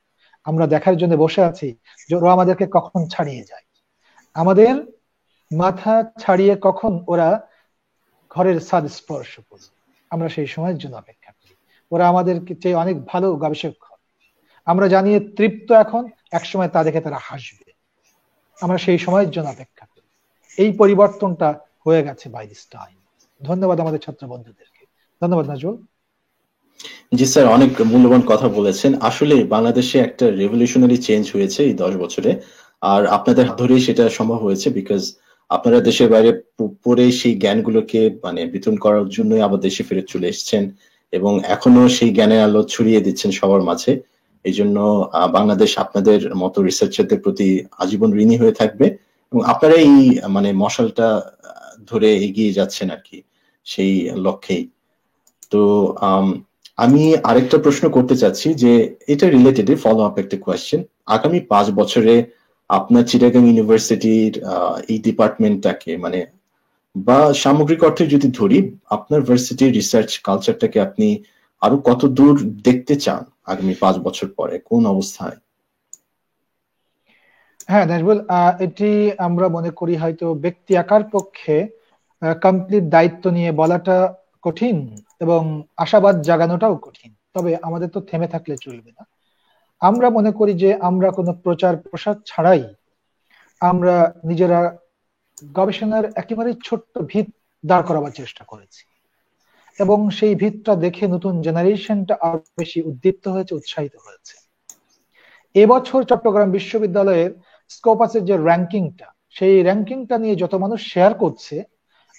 আমরা দেখার জন্য বসে আছি যে ওরা আমাদেরকে কখন ছাড়িয়ে যায়, আমাদের মাথা ছাড়িয়ে কখন ওরা ঘরের ছাদ স্পর্শ করবে। আমরা সেই সময়ের জন্য অপেক্ষা করি। ওরা আমাদের চেয়ে অনেক ভালো গবেষক হবে, আমরা জানিয়ে তৃপ্ত এখন, একসময় তা দেখে তারা হাসবে। আমরা সেই সময়ের জন্য অপেক্ষা করি। এই পরিবর্তনটা হয়ে গেছে বাই দিস টাইম। ধন্যবাদ আমাদের ছাত্র বন্ধুদেরকে। ধন্যবাদ নাজুল। জি স্যার, অনেক মূল্যবান কথা বলেছেন। আসলে বাংলাদেশে একটা রেভলিউশনারি চেঞ্জ হয়েছে এই 10 বছরে, আর আপনাদের হাত ধরেই সেটা সম্ভব হয়েছে। বিকজ আপনারা দেশের বাইরে পড়ে সেই জ্ঞানগুলোকে মানে বিতরণ করার জন্যই আবার দেশে ফিরে চলে এসেছেন, এবং এখনো সেই জ্ঞানের আলো ছড়িয়ে দিচ্ছেন সবার মাঝে। এই জন্য বাংলাদেশ আপনাদের মতো রিসার্চারদের প্রতি আজীবন ঋণী হয়ে থাকবে, এবং আপনারা এই মানে মশালটা ধরে এগিয়ে যাচ্ছেন আর কি সেই লক্ষ্যেই। তো আমি আরেকটা প্রশ্ন করতে চাচ্ছি, যে এটা রিলেটেড, ফলো আপ একটা কোয়েশ্চেন। আগামী 5 বছরে আপনার চিটাগাং ইউনিভার্সিটির এই ডিপার্টমেন্টটাকে মানে বা সামগ্রিক অর্থে যদি ধরি, আপনার ভার্সিটির রিসার্চ কালচারটাকে আপনি আরো কত দূর দেখতে চান আগামী 5 বছর পরে, কোন অবস্থায়? হ্যাঁ নাজবুল, এটি আমরা মনে করি হয়তো ব্যক্তি একার পক্ষে কমপ্লিট দায়িত্ব নিয়ে বলাটা কঠিন এবং আশাবাদ জাগানোটাও কঠিন। তবে আমাদের তো থেমে থাকলে চলবে না। আমরা মনে করি যে আমরা কোনো প্রচার প্রসার ছাড়াই আমরা নিজেরা গবেষণার একেবারে ছোট্ট ভিত দাঁড় করাবার চেষ্টা করেছি, এবং সেই ভিতটা দেখে নতুন জেনারেশনটা আরো বেশি উদ্দীপ্ত হয়েছে, উৎসাহিত হয়েছে। এবছর চট্টগ্রাম বিশ্ববিদ্যালয়ের স্কোপাসের যে র্যাঙ্কিংটা, সেই র্যাঙ্কিংটা নিয়ে যত মানুষ শেয়ার করছে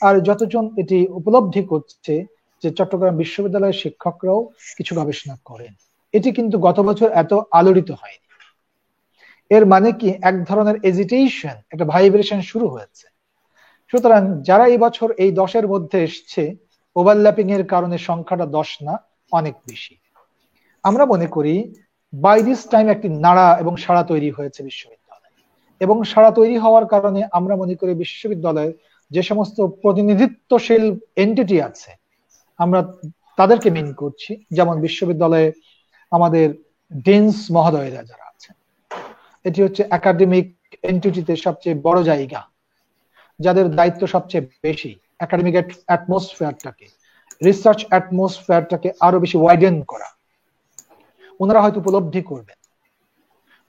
আর যতজন এটি উপলব্ধি করছে যে চট্টগ্রাম বিশ্ববিদ্যালয়ের শিক্ষকরাও কিছু গবেষণা করেন, এটি কিন্তু গত বছর এত আলোড়িত হয়নি। এর মানে কি, এক ধরনের এজিটেশন, একটা ভাইব্রেশন শুরু হয়েছে। সুতরাং যারা এই বছর এই 10-এর মধ্যে এসছে, ওভারল্যাপিং এর কারণে সংখ্যাটা 10 না, অনেক বেশি। আমরা মনে করি বাই দিস টাইম একটি নাড়া এবং সাড়া তৈরি হয়েছে বিশ্ববিদ্যালয়ে, এবং সাড়া তৈরি হওয়ার কারণে আমরা মনে করি বিশ্ববিদ্যালয়ের যে সমস্ত প্রতিনিধিত্বশীল এন্টিটি আছে, আমরা তাদেরকে মিন করছি। যেমন বিশ্ববিদ্যালয়ে আমাদের ডিনস মহোদয়রা যারা আছেন, এটি হচ্ছে একাডেমিক এন্টিটিতে সবচেয়ে বড় জায়গা, যাদের দায়িত্ব সবচেয়ে বেশি একাডেমিক অ্যাটমসফিয়ারটাকে, রিসার্চ অ্যাটমসফিয়ারটাকে আরো বেশি ওয়াইডেন করা। ওনারা হয়তো উপলব্ধি করবেন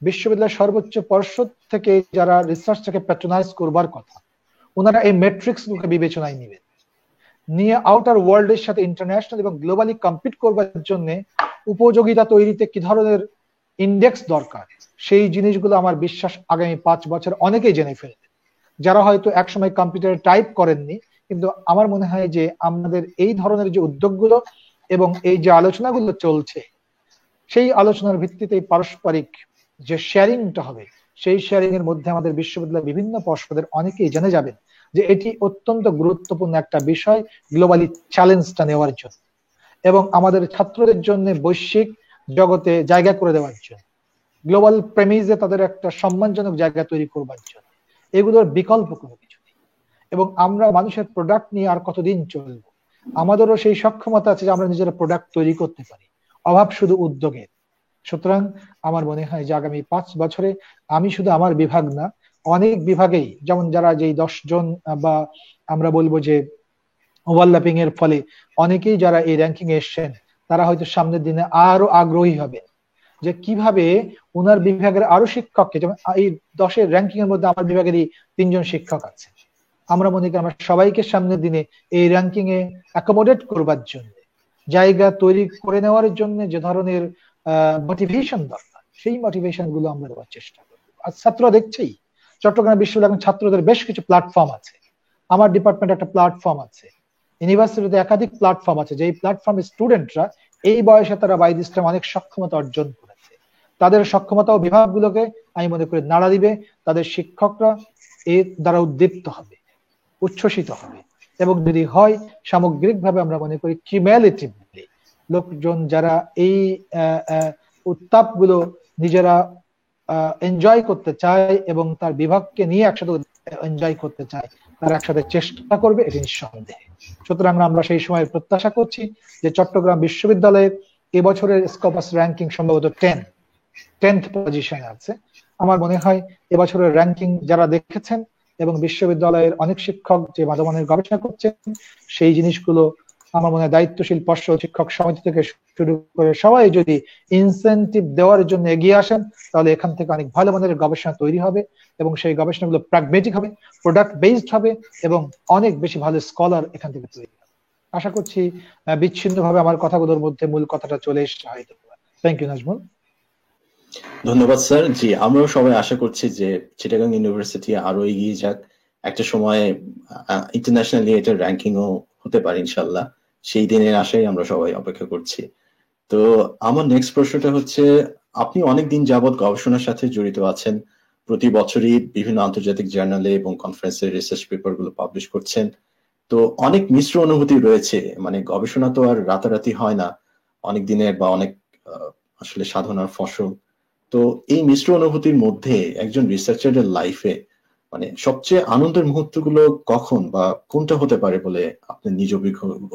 বিশ্ববিদ্যালয়ের সর্বোচ্চ পর্ষদ থেকে যারা রিসার্চটাকে প্যাট্রোনাইজ করবার কথা, ওনারা এই মেট্রিক্স গুলোকে বিবেচনায় নেবেন, নিয়ে আউটার ওয়ার্ল্ডের সাথে ইন্টারন্যাশনাল এবং গ্লোবালি কম্পিট করবার জন্য উপযোগিতা তৈরিতে কি ধরনের ইন্ডেক্স দরকার, সেই জিনিসগুলো আমার বিশ্বাস আগামী 5 বছর অনেকেই জেনে ফেলবে, যারা হয়তো একসময় কম্পিউটারে টাইপ করেননি। কিন্তু আমার মনে হয় যে আমাদের এই ধরনের যে উদ্যোগগুলো এবং এই যে আলোচনাগুলো চলছে, সেই আলোচনার ভিত্তিতে পারস্পরিক যে শেয়ারিংটা হবে, সেই শেয়ারিং এর মধ্যে আমাদের বিশ্ববিদ্যালয়ের বিভিন্ন পর্ষদের অনেকেই জেনে যাবেন যে এটি অত্যন্ত গুরুত্বপূর্ণ একটা বিষয় গ্লোবালি চ্যালেঞ্জটা নেওয়ার জন্য, এবং আমাদের ছাত্রদের জন্য বৈশ্বিক জগতে জায়গা করে দেওয়ার জন্য, গ্লোবাল প্রেমিজে তাদের একটা সম্মানজনক জায়গা তৈরি করবার জন্য। এগুলোর বিকল্প কোনো কিছু নেই। এবং আমরা মানুষের প্রোডাক্ট নিয়ে আর কতদিন চলবো? আমাদেরও সেই সক্ষমতা আছে যে আমরা নিজেরা প্রোডাক্ট তৈরি করতে পারি, অভাব শুধু উদ্যোগের। সুতরাং আমার মনে হয় যে আগামী 5 বছরে আমি শুধু আমার বিভাগ না, অনেক বিভাগেই, যেমন যারা যেই 10 জন বা আমরা বলবো যে ওভারল্যাপিং এর ফলে অনেকেই যারা এই র্যাঙ্কিং এ এসছেন, তারা হয়তো সামনের দিনে আরো আগ্রহী হবে যে কিভাবে ওনার বিভাগের আরো শিক্ষককে, যেমন এই 10-এর র্যাঙ্কিং এর মধ্যে আমার বিভাগেরই 3 জন শিক্ষক আছে, আমরা মনে করি আমরা সবাইকে সামনের দিনে এই র্যাঙ্কিং এ অ্যাকোমোডেট করবার জন্য, জায়গা তৈরি করে নেওয়ার জন্য যে ধরনের মোটিভেশন দরকার, সেই মোটিভেশন গুলো আমরা দেওয়ার চেষ্টা করব। আর ছাত্ররা দেখছেই চট্টগ্রাম বিশ্ববিদ্যালয় ছাত্রদের বেশ কিছু প্ল্যাটফর্ম আছে, আমার ডিপার্টমেন্ট একটা প্ল্যাটফর্ম আছে, ইউনিভার্সিটিতে একাধিক প্ল্যাটফর্ম আছে, যেই প্ল্যাটফর্মে স্টুডেন্টরা এই বয়সে তারা বাই দিস টাইম অনেক সক্ষমতা অর্জন করেছে। তাদের সক্ষমতা ও বিভাগগুলোকে আমি মনে করি নাড়া দিবে, তাদের শিক্ষকরা এর দ্বারা উদ্দীপ্ত হবে, উচ্ছ্বসিত হবে, এবং যদি হয় সামগ্রিকভাবে আমরা মনে করি কিউমুলেটিভলি লোকজন যারা এই উত্তাপগুলো নিজেরা এনজয় করতে চায় এবং তার বিভাগকে নিয়ে একসাথে এনজয় করতে চায়, তারা একসাথে চেষ্টা করবে, এটি নিঃসন্দেহে। সুতরাং আমরা সেই সময় প্রত্যাশা করছি যে চট্টগ্রাম বিশ্ববিদ্যালয়ের এবছরের স্কোপাস র্যাঙ্কিং সম্ভবত 10th পজিশনে আছে। আমার মনে হয় এবছরের র্যাঙ্কিং যারা দেখেছেন এবং বিশ্ববিদ্যালয়ের অনেক শিক্ষক যে মানমানের গবেষণা করছেন, সেই জিনিসগুলো আমার মনে হয় দায়িত্বশীল পর্ষদ, শিক্ষক সমিতি থেকে শুরু করে সবাই যদি ইনসেনটিভ দেওয়ার জন্য এগিয়ে আসেন, তাহলে এখান থেকে অনেক ভালো মানের গবেষণা তৈরি হবে, এবং সেই গবেষণাগুলো প্র্যাগমেটিক হবে, প্রোডাক্ট বেসড হবে, এবং অনেক বেশি ভালো স্কলার এখান থেকে তৈরি হবে। আশা করছি বিচ্ছিন্নভাবে আমার কথাগুলোর মধ্যে মূল কথাটা চলে এসছে হয়তো। Thank you Nazmul. ধন্যবাদ স্যার। জি, আমরাও সবাই আশা করছি যে চিটাগাং ইউনিভার্সিটি আরো এগিয়ে যাক, একটা সময় ইন্টারন্যাশনালি এটার র্যাঙ্কিংও হতে পারে ইনশাল্লাহ। সেই দিনের আশাই আমরা সবাই অপেক্ষা করছি। তো আমার নেক্সট প্রশ্নটা হচ্ছে, আপনি অনেকদিন যাবৎ গবেষণার সাথে জড়িত আছেন, প্রতি বছরই বিভিন্ন আন্তর্জাতিক জার্নালে এবং কনফারেন্সে রিসার্চ পেপার গুলো পাবলিশ করছেন। তো অনেক মিশ্র অনুভূতি রয়েছে, মানে গবেষণা তো আর রাতারাতি হয় না, অনেক দিনের বা অনেক আসলে সাধনার ফসল। তো এই মিশ্র অনুভূতির মধ্যে একজন রিসার্চারের লাইফে মানে সবচেয়ে আনন্দের মুহূর্তগুলো কখন বা কোনটা হতে পারে বলে আপনি নিজ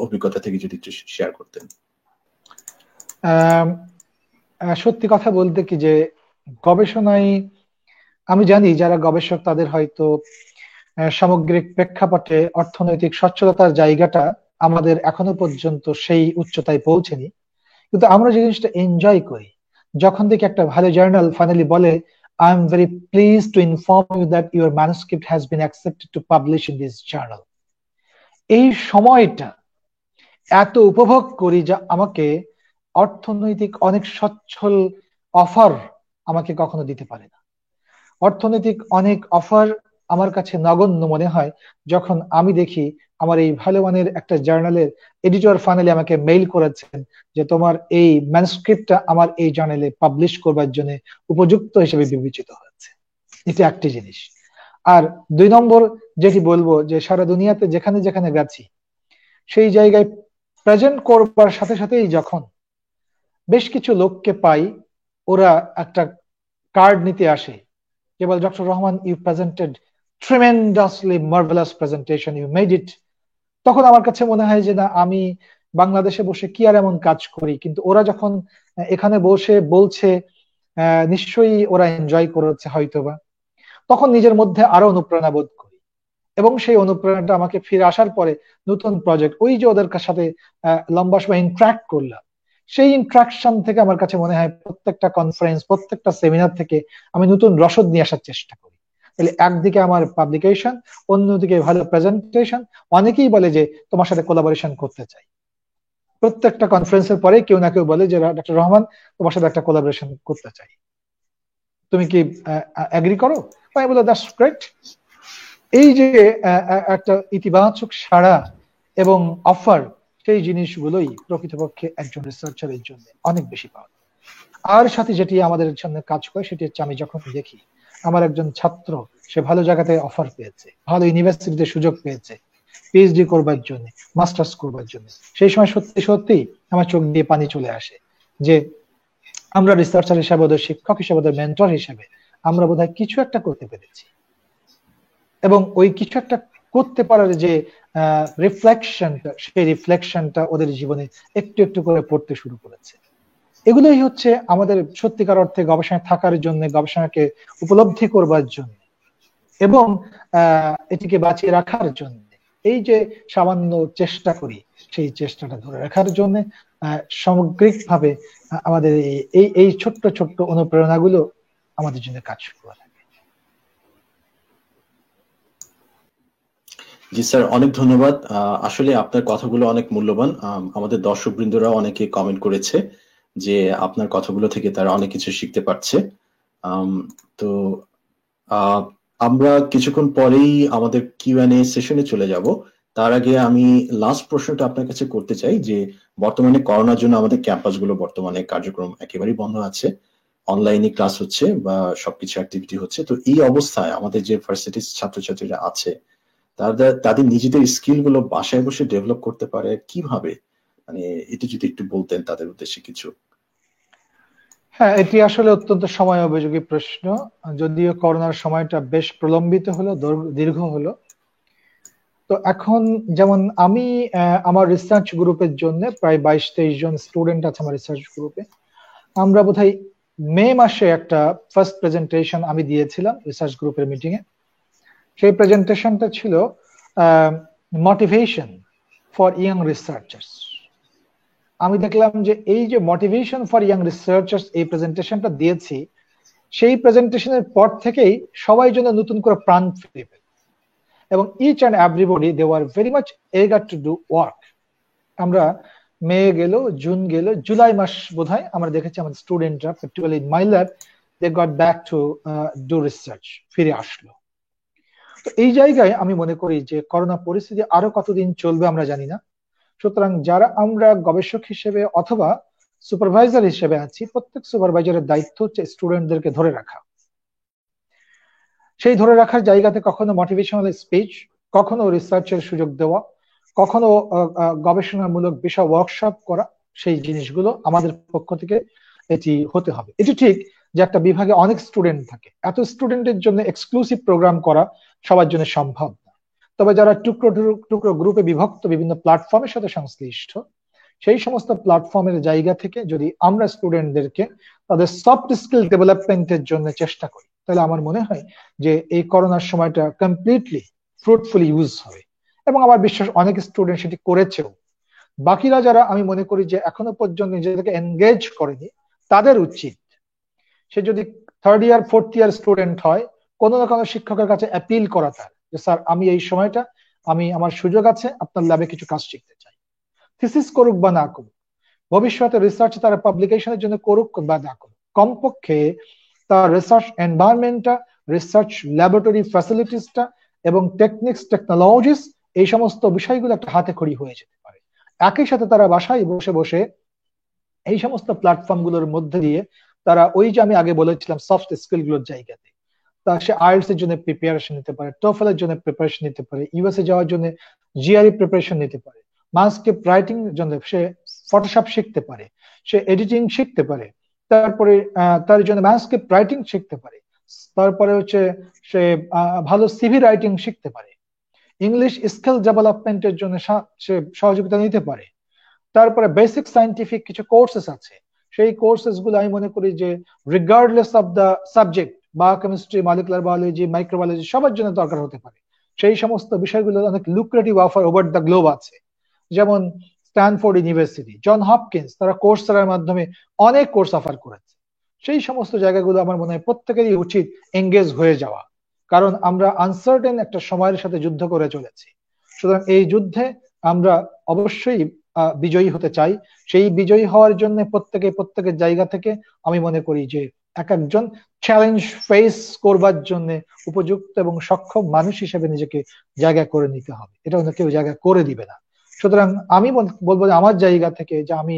অভিজ্ঞতা থেকে যদি একটু শেয়ার করতেন। সত্যি কথা বলতে কি যে গবেষণায় আমি জানি যারা গবেষক তাদের হয়তো সামগ্রিক প্রেক্ষাপটে অর্থনৈতিক সচ্ছলতার জায়গাটা আমাদের এখনো পর্যন্ত সেই উচ্চতায় পৌঁছেনি, কিন্তু আমরা যে জিনিসটা এনজয় করি যখন থেকে একটা ভালো জার্নাল ফাইনালি বলে I am very please to inform you that your manuscript has been accepted to publish in this journal, এই সময়টা এত উপভোগ করি যা আমাকে অর্থনৈতিক অনেক সচ্ছল অফার আমাকে কখনো দিতে পারে না। অর্থনৈতিক অনেক অফার আমার কাছে নগণ্য মনে হয় যখন আমি দেখি আমার এই ভালো মানের একটা জার্নালের এডিটর ফাইনালি আমাকে মেইল করেছেন যে তোমার এই ম্যানুস্ক্রিপ্টটা আমার এই জার্নালে পাবলিশ করবার জন্য উপযুক্ত হিসেবে বিবেচিত হয়েছে। এটা একটি জিনিস। আর দুই নম্বর যেটি বলবো যে সারা দুনিয়াতে যেখানে যেখানে গেছি সেই জায়গায় প্রেজেন্ট করবার সাথে সাথেই যখন বেশ কিছু লোককে পাই, ওরা একটা কার্ড নিতে আসে, কেবল doctor Rahman you presented tremendously marvellous presentation, you made it, তখন আমার কাছে মনে হয় যে না, আমি বাংলাদেশে বসে কি আর এমন কাজ করি, কিন্তু ওরা যখন এখানে বসে বলছে নিশ্চয়ই ওরা এনজয় করেছে হয়তোবা, তখন নিজের মধ্যে আরো অনুপ্রেরণা বোধ করি, এবং সেই অনুপ্রেরণাটা আমাকে ফিরে আসার পরে নতুন প্রজেক্ট, ওই যে ওদের সাথে লম্বা সময় ইন্টারাক্ট করলাম, সেই ইন্টারাকশন থেকে আমার কাছে মনে হয় প্রত্যেকটা কনফারেন্স, প্রত্যেকটা সেমিনার থেকে আমি নতুন রসদ নিয়ে আসার চেষ্টা করি। তাহলে একদিকে আমার পাবলিকেশন, অন্যদিকে ভালো প্রেজেন্টেশন। অনেকেই বলে যে তোমার সাথে কোলাবোরেশন করতে চাই, প্রত্যেকটা কনফারেন্সের পরে কেউ না কেউ বলে যে ডক্টর রহমান তোমার সাথে একটা কোলাবোরেশন করতে চাই, তুমি কি এগ্রি করো? আমি বলে দ্যাটস গ্রেট। এই যে একটা ইতিবাচক সাড়া এবং অফার, সেই জিনিসগুলোই প্রকৃতপক্ষে একজন রিসার্চারের জন্য অনেক বেশি পাওয়া। আর সাথে যেটি আমাদের জন্য কাজ করে সেটি হচ্ছে আমি যখন দেখি আমার একজন ছাত্র সে ভালো জায়গাতে অফার পেয়েছে, ভালো ইউনিভার্সিটিতে সুযোগ পেয়েছে পিএইচডি করবার জন্য, মাস্টার্স করবার জন্য, সেই সময় সত্যি সত্যি আমার চোখ দিয়ে পানি চলে আসে যে আমরা রিসার্চার হিসাবে, ওদের শিক্ষক হিসাবে, ওদের মেন্টর হিসাবে আমরা বোধহয় কিছু একটা করতে পেরেছি, এবং ওই কিছু একটা করতে পারার যে রিফ্লেকশনটা, সেই রিফ্লেকশনটা ওদের জীবনে একটু একটু করে পড়তে শুরু করেছে। এগুলোই হচ্ছে আমাদের সত্যিকার অর্থে গবেষণায় থাকার জন্য, গবেষণাকে উপলব্ধি করবার জন্য এবং এটিকে বাঁচিয়ে রাখার জন্য এই যে সামান্য চেষ্টা করি, সেই চেষ্টাটা ধরে রাখার জন্য সামগ্রিকভাবে আমাদের এই এই ছোট্ট ছোট্ট অনুপ্রেরণাগুলো আমাদের জন্য কাজ করে। জি স্যার, অনেক ধন্যবাদ। আসলে আপনার কথাগুলো অনেক মূল্যবান। আমাদের দর্শকবৃন্দরা অনেকে কমেন্ট করেছে যে আপনার কথাগুলো থেকে তারা অনেক কিছু শিখতে পারছে। তো আমরা কিছুক্ষণ পরেই আমাদের কিউএনএ সেশনে চলে যাব। তার আগে আমি লাস্ট প্রশ্নটা আপনার কাছে করতে চাই যে বর্তমানে করোনার জন্য আমাদের ক্যাম্পাসগুলো বর্তমানে কার্যক্রম একেবারেই বন্ধ আছে, অনলাইনে ক্লাস হচ্ছে বা সবকিছু অ্যাক্টিভিটি হচ্ছে। তো এই অবস্থায় আমাদের যে ভার্সিটির ছাত্রছাত্রীরা আছে তাদের নিজেদের স্কিল গুলো বাসায় বসে ডেভেলপ করতে পারে কিভাবে, মানে এটা যদি একটু বলতেন তাদের উদ্দেশ্যে কিছু। হ্যাঁ, এটি আসলে অত্যন্ত সময় উপযোগী প্রশ্ন, যদিও করোনার সময়টা বেশ প্রলম্বিত হলো, দীর্ঘ হলো। তো এখন যেমন আমি আমার রিসার্চ গ্রুপের জন্য প্রায় 22-23 জন স্টুডেন্ট আছে আমার রিসার্চ গ্রুপে। আমরা বোধহয় মে মাসে একটা ফার্স্ট প্রেজেন্টেশন আমি দিয়েছিলাম রিসার্চ গ্রুপের মিটিং এ। সেই প্রেজেন্টেশনটা ছিল মোটিভেশন ফর ইয়াং রিসার্চার্স। আমি দেখলাম যে এই যে মোটিভেশন ফর ইয়াং রিসার্চার্স এই প্রেজেন্টেশনটা দিয়েছি, সেই প্রেজেন্টেশনের পর থেকেই সবাই যেন নতুন করে প্রাণ ফিরে পেল, এবং each and everybody they were very much eager to do work. আমরা মে গেল, জুন গেল, জুলাই মাস বোধহয় আমরা দেখেছি আমাদের স্টুডেন্টরা, particularly in my lab, they got back to do research, ফিরে আসলো। তো এই জায়গায় আমি মনে করি যে করোনা পরিস্থিতি আরো কতদিন চলবে আমরা জানি না। সুতরাং যারা আমরা গবেষক হিসেবে অথবা সুপারভাইজার হিসেবে আছি, প্রত্যেক সুপারভাইজারের দায়িত্ব হচ্ছে স্টুডেন্টদেরকে ধরে রাখা। সেই ধরে রাখার জায়গাতে কখনো মোটিভেশনাল স্পিচ, কখনো রিসার্চের সুযোগ দেওয়া, কখনো গবেষণামূলক বিষয় ওয়ার্কশপ করা, সেই জিনিসগুলো আমাদের পক্ষ থেকে এটি হতে হবে। এটি ঠিক যে একটা বিভাগে অনেক স্টুডেন্ট থাকে, এত স্টুডেন্টের জন্য এক্সক্লুসিভ প্রোগ্রাম করা সবার জন্য সম্ভব না। তবে যারা টুকরো টুকরো গ্রুপে বিভক্ত বিভিন্ন প্ল্যাটফর্মের সাথে সংশ্লিষ্ট, সেই সমস্ত প্ল্যাটফর্মের জায়গা থেকে যদি আমরা স্টুডেন্টদেরকে তাদের সফট স্কিল ডেভেলপমেন্টের জন্য চেষ্টা করি, তাহলে আমার মনে হয় যে এই করোনার সময়টা কমপ্লিটলি ফ্রুটফুলি ইউজ হবে। এবং আমার বিশ্বাস অনেক স্টুডেন্ট সেটি করেছেও। বাকিরা যারা আমি মনে করি যে এখনো পর্যন্ত নিজেদেরকে এনগেজ করেনি, তাদের উচিত, সে যদি third year fourth year student হয়, কোনো না কোনো শিক্ষকের কাছে অ্যাপিল করা তার যে স্যার আমি এই সময়টা আমার সুযোগ আছে, আপনার ল্যাবে কিছু কাজ শিখতে চাই। থিসিস করুক বা না করুক, ভবিষ্যতে রিসার্চ তারা পাবলিকেশনের জন্য করুক বা না করুক, কমপক্ষে তার রিসার্চ এনভায়রনমেন্টটা, রিসার্চ ল্যাবরেটরি ফ্যাসিলিটিসটা এবং টেকনিক্স টেকনোলজিস, এই সমস্ত বিষয়গুলো একটা হাতে খড়ি হয়ে যেতে পারে। একই সাথে তারা বাসায় বসে বসে এই সমস্ত প্ল্যাটফর্ম গুলোর মধ্যে দিয়ে তারা ওই যে আমি আগে বলেছিলাম সফট স্কিল গুলোর জায়গাতে, তা সে আইএলটিএস এর জন্য প্রিপারেশন নিতে পারে, টোফেল এর জন্য প্রিপারেশন নিতে পারে, ইউএসএ যাওয়ার জন্য জিআরই প্রিপারেশন নিতে পারে, ম্যানস্ক্রিপ্ট রাইটিং এর জন্য সে ফটোশপ শিখতে পারে, সে এডিটিং শিখতে পারে, তারপরে তার জন্য ম্যানস্ক্রিপ্ট রাইটিং শিখতে পারে, তারপরে হচ্ছে সে ভালো সিভি রাইটিং শিখতে পারে, ইংলিশ স্কিল ডেভেলপমেন্টের জন্য সে সহযোগিতা নিতে পারে। তারপরে বেসিক সায়েন্টিফিক কিছু কোর্সেস আছে, সেই কোর্সেস গুলো আমি মনে করি যে regardless of the subject, biochemistry, molecular biology, microbiology সবার জন্য দরকার হতে পারে। সেই সমস্ত বিষয়গুলো অনেক lucrative offer over the globe আছে, যেমন স্ট্যানফোর্ড ইউনিভার্সিটি, জন হপকিন্স, তারা কোর্সেরার মাধ্যমে অনেক কোর্স অফার করেছে। সেই সমস্ত জায়গাগুলো আমার মনে হয় প্রত্যেকেরই উচিত এঙ্গেজ হয়ে যাওয়া, কারণ আমরা আনসার্টেন একটা সময়ের সাথে যুদ্ধ করে চলেছি। সুতরাং এই যুদ্ধে আমরা অবশ্যই বিজয়ী হতে চাই। সেই বিজয়ী হওয়ার জন্য প্রত্যেকের জায়গা থেকে আমি মনে করি যে এক একজন চ্যালেঞ্জ ফেস করবার জন্য উপযুক্ত এবং সক্ষম মানুষ হিসেবে নিজেকে জায়গা করে নিতে হবে, এটা অন্য কেউ জায়গা করে দিবে না। সুতরাং আমি বলবো যে আমার জায়গা থেকে যে আমি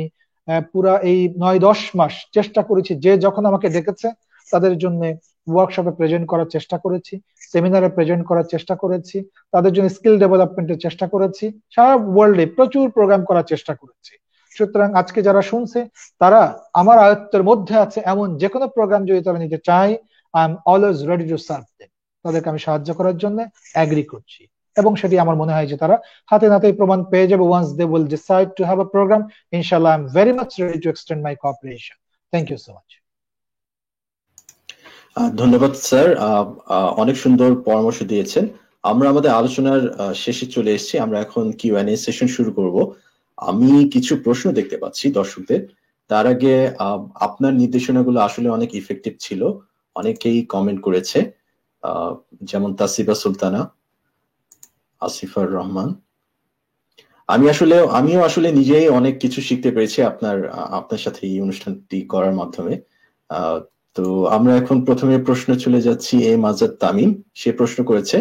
পুরা এই 9-10 মাস চেষ্টা করেছি, যে যখন আমাকে ডেকেছে তাদের জন্য ওয়ার্কশপে প্রেজেন্ট করার চেষ্টা করেছি, সেমিনারে প্রেজেন্ট করার চেষ্টা করেছি, তাদের জন্য স্কিল ডেভেলপমেন্টের চেষ্টা করেছি, সারা ওয়ার্ল্ডে প্রচুর প্রোগ্রাম করার চেষ্টা করেছি। সুতরাং আজকে যারা শুনছে তারা আমার আয়ত্তের মধ্যে আছে এমন যে কোনো প্রোগ্রাম যদি তারা নিতে চায়, I am always ready to serve them. তাদেরকে আমি সাহায্য করার জন্য এগ্রি করছি, এবং সেটি আমার মনে হয় যে তারা হাতে নাতে প্রমাণ পেয়ে যাবে once they will decide to have a program. ইনশাআল্লাহ I am very much ready to extend my cooperation. Thank you so much. ধন্যবাদ স্যার, অনেক সুন্দর পরামর্শ দিয়েছেন। আমরা আমাদের আলোচনার শেষে চলে এসেছি, আমরা এখন কিউএনএ সেশন শুরু করব। আমি কিছু প্রশ্ন দেখতে পাচ্ছি দর্শকদের। তার আগে আপনার নির্দেশনাগুলো আসলে অনেক ইফেক্টিভ ছিল, অনেকেই কমেন্ট করেছে, যেমন তাসিবা সুলতানা, আসিফার রহমান। আমিও আসলে নিজেই অনেক কিছু শিখতে পেরেছি আপনার সাথে এই অনুষ্ঠানটি করার মাধ্যমে। তো আমরা এখন প্রথমে প্রশ্ন চলে যাচ্ছি মাজাদ তামিম। সে প্রশ্ন করেছে,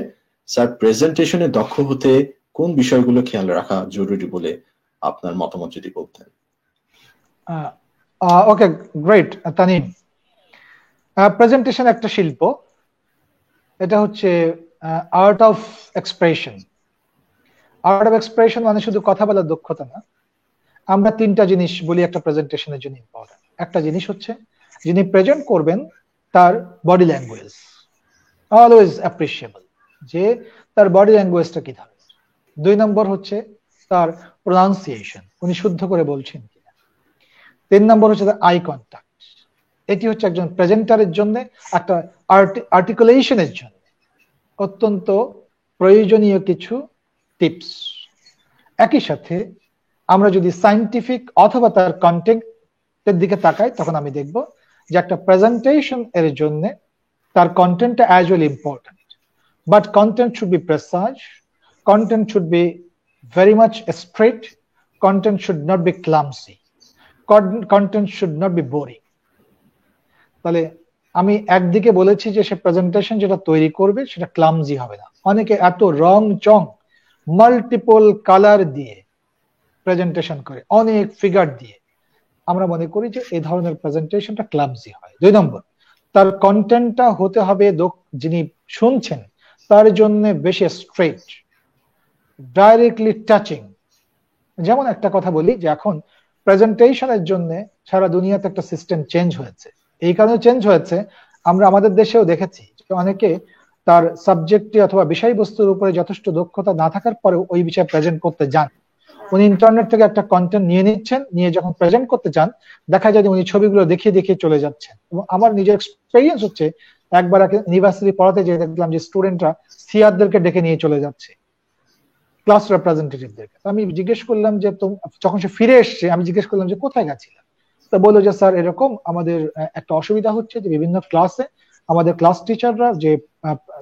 স্যার প্রেজেন্টেশনে দক্ষ হতে কোন বিষয়গুলো খেয়াল রাখা জরুরি বলে আপনার মতামত যদি বলতেন। ওকে, গ্রেট তানিম। প্রেজেন্টেশন একটা শিল্প, এটা হচ্ছে art of expression. Art of expression মানে শুধু কথা বলার দক্ষতা না। আমরা তিনটা জিনিস বলি একটা প্রেজেন্টেশনের জন্য ইম্পর্টেন্ট। একটা জিনিস হচ্ছে যিনি প্রেজেন্ট করবেন তার বডি ল্যাঙ্গুয়েজ, অলওয়েজ অ্যাপ্রিসিয়েবল, যে তার বডি ল্যাঙ্গুয়েজটা কি ধরনের। 2 নম্বর হচ্ছে তার প্রোনাউন্সিয়েশন, উনি শুদ্ধ করে বলছেন কিনা। 3 নম্বর হচ্ছে তার আই কন্ট্যাক্ট। এটি হচ্ছে একজন প্রেজেন্টারের জন্য, একটা আর্টিকুলেশনের জন্য অত্যন্ত প্রয়োজনীয় কিছু টিপস। একই সাথে আমরা যদি সায়েন্টিফিক অথবা তার কন্টেন্টের দিকে তাকাই, তখন আমি দেখব যে একটা প্রেজেন্টেশন এর জন্য তার কন্টেন্টটা as well important, but content should be precise, content should be very much straight, content should not be clumsy, content should not be boring. তাহলে আমি একদিকে বলেছি যে সে প্রেজেন্টেশন যেটা তৈরি করবে সেটা ক্লামজি হবে না। অনেকে এত রং চং মাল্টিপল কালার দিয়ে প্রেজেন্টেশন করে, অনেক ফিগার দিয়ে, আমরা মনে করি যে এই ধরনের প্রেজেন্টেশনটা ক্লামজি হয়। 2 নম্বর, তার কন্টেন্টটা হতে হবে যিনি শুনছেন তার জন্য বেশি স্ট্রেট, ডাইরেক্টলি টাচিং। যেমন একটা কথা বলি যে এখন প্রেজেন্টেশনের জন্য সারা দুনিয়াতে একটা সিস্টেম চেঞ্জ হয়েছে। এই কারণে চেঞ্জ হয়েছে, আমরা আমাদের দেশেও দেখেছি যে অনেকে তার সাবজেক্টে অথবা বিষয়বস্তুর উপরে যথেষ্ট দক্ষতা না থাকার পরেও ওই বিষয়ে প্রেজেন্ট করতে যান। উনি ইন্টারনেট থেকে একটা কন্টেন্ট নিয়ে নিচ্ছেন, নিয়ে যখন প্রেজেন্ট করতে চান দেখা যায় যে উনি ছবিগুলো দেখিয়ে দেখিয়ে চলে যাচ্ছেন। এবং আমার নিজের এক্সপেরিয়েন্স হচ্ছে, একবার ইউনিভার্সিটি পড়াতে যেয়ে দেখলাম যে স্টুডেন্টরা সিআরদেরকে ডেকে নিয়ে চলে যাচ্ছে, ক্লাস রিপ্রেজেন্টেটিভদেরকে। আমি জিজ্ঞেস করলাম যে যখন সে ফিরে এসছে আমি জিজ্ঞেস করলাম যে কোথায় গেছিলাম, তো বললো যে স্যার এরকম আমাদের একটা অসুবিধা হচ্ছে যে বিভিন্ন ক্লাসে আমাদের ক্লাস টিচাররা যে